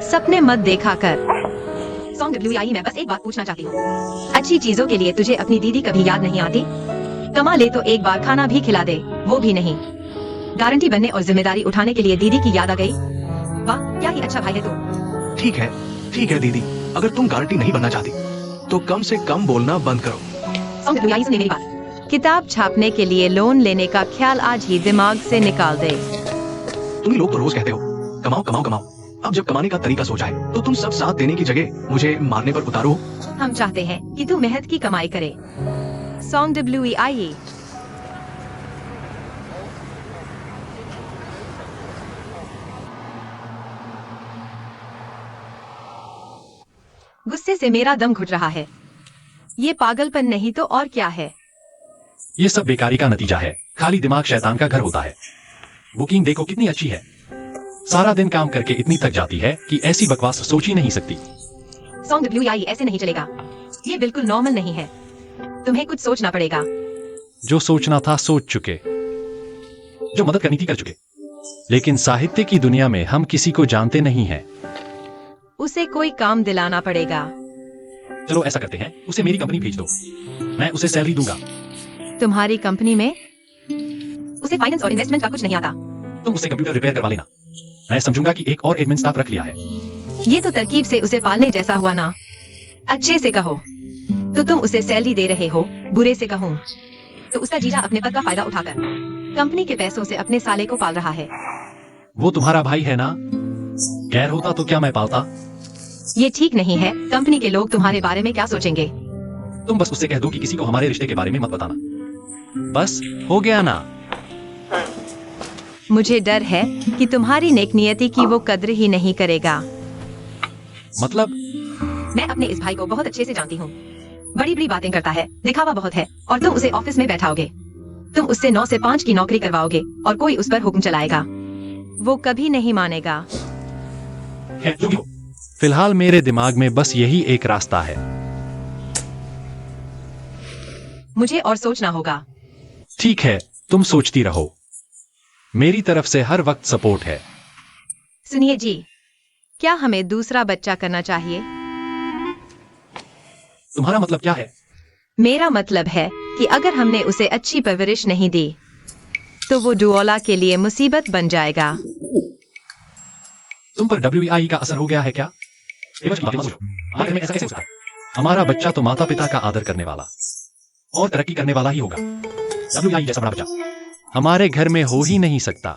सपने मत देखा कर। सॉन्ग WI, मैं बस एक बात पूछना चाहती हूँ। अच्छी चीजों के लिए तुझे अपनी दीदी कभी याद नहीं आती? कमा ले तो एक बार खाना भी खिला दे, वो भी नहीं। गारंटी बनने और जिम्मेदारी उठाने के लिए दीदी की याद आ गई। वाह, क्या ही अच्छा भाई है तू। ठीक है दीदी, अगर तुम गारंटी नहीं बनना चाहती तो कम से कम बोलना बंद करो। सॉन्ग WI, सुनिए मेरी बात। किताब छापने के लिए लोन लेने का ख्याल आज ही दिमाग से निकाल दे। तुम ही लोग तो रोज कहते हो कमाओ कमाओ कमाओ। अब जब कमाने का तरीका सोचा है तो तुम सब साथ देने की जगह मुझे मारने पर उतारो। हम चाहते हैं कि तू मेहनत की कमाई करे। Song WI। गुस्से से मेरा दम घुट रहा है। ये पागलपन नहीं तो और क्या है? ये सब बेकारी का नतीजा है। खाली दिमाग शैतान का घर होता है। बुकिंग देखो कितनी अच्छी है। सारा दिन काम करके इतनी थक जाती है कि ऐसी बकवास सोच ही नहीं सकती। सॉन्ग WI, ऐसे नहीं चलेगा। ये बिल्कुल नॉर्मल नहीं है। तुम्हें कुछ सोचना पड़ेगा। जो सोचना था सोच चुके, जो मदद करनी थी कर चुके, लेकिन साहित्य की दुनिया में हम किसी को जानते नहीं हैं। उसे कोई काम दिलाना पड़ेगा। चलो ऐसा करते हैं, उसे मेरी कंपनी भेज दो, मैं उसे सैलरी दूंगा। तुम्हारी कंपनी में? उसे फाइनेंस और इन्वेस्टमेंट का कुछ नहीं आता। तुम उसे कंप्यूटर रिपेयर करवा लेना। मैं समझूंगा कि एक और एडमिन स्टाफ रख लिया है। ये तो तरकीब से उसे पालने जैसा हुआ ना। अच्छे से कहो तो तुम उसे सैलरी दे रहे हो, बुरे से कहूँ तो उसका जीजा अपने पद का फायदा उठाकर कंपनी के पैसों से अपने साले को पाल रहा है। वो तुम्हारा भाई है ना? गैर होता तो क्या मैं पालता? ये ठीक नहीं है। कंपनी के लोग तुम्हारे बारे में क्या सोचेंगे? तुम बस उससे कह दो कि किसी को हमारे रिश्ते के बारे में मत बताना। बस हो गया ना? मुझे डर है कि तुम्हारी नेक नियति की वो कद्र ही नहीं करेगा। मतलब? मैं अपने इस भाई को बहुत अच्छे से जानती हूँ। बड़ी बड़ी बातें करता है, दिखावा बहुत है, और तुम उसे ऑफिस में बैठाओगे। तुम उससे 9 से 5 की नौकरी करवाओगे और कोई उस पर हुक्म चलाएगा। वो कभी नहीं मानेगा। है जो भी हो। फिलहाल मेरे दिमाग में बस यही एक रास्ता है। मुझे और सोचना होगा। ठीक है, तुम सोचती रहो। मेरी तरफ से हर वक्त सपोर्ट है। सुनिए जी, क्या हमें दूसरा बच्चा करना चाहिए? तुम्हारा मतलब क्या है? मेरा मतलब है कि अगर हमने उसे अच्छी परवरिश नहीं दी तो वो डुओला के लिए मुसीबत बन जाएगा। तुम पर WEI का असर हो गया है क्या? एक बात मत सोचो। हमारे घर में ऐसा कैसे हो सकता है? हमारा बच्चा तो माता पिता का आदर करने वाला और तरक्की करने वाला ही होगा। WEI जैसा बड़ा बच्चा हमारे घर में हो ही नहीं सकता।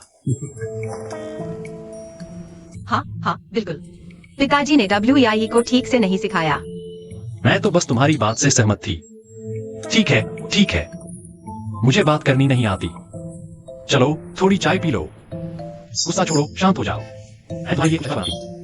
हाँ हाँ बिल्कुल। पिताजी ने WEI को ठीक से नहीं सिखाया। मैं तो बस तुम्हारी बात से सहमत थी। ठीक है, ठीक है। मुझे बात करनी नहीं आती। चलो थोड़ी चाय पी लो। गुस्सा छोड़ो, शांत हो जाओ। मैं तुम्हारी एक जगह बनाती हूं।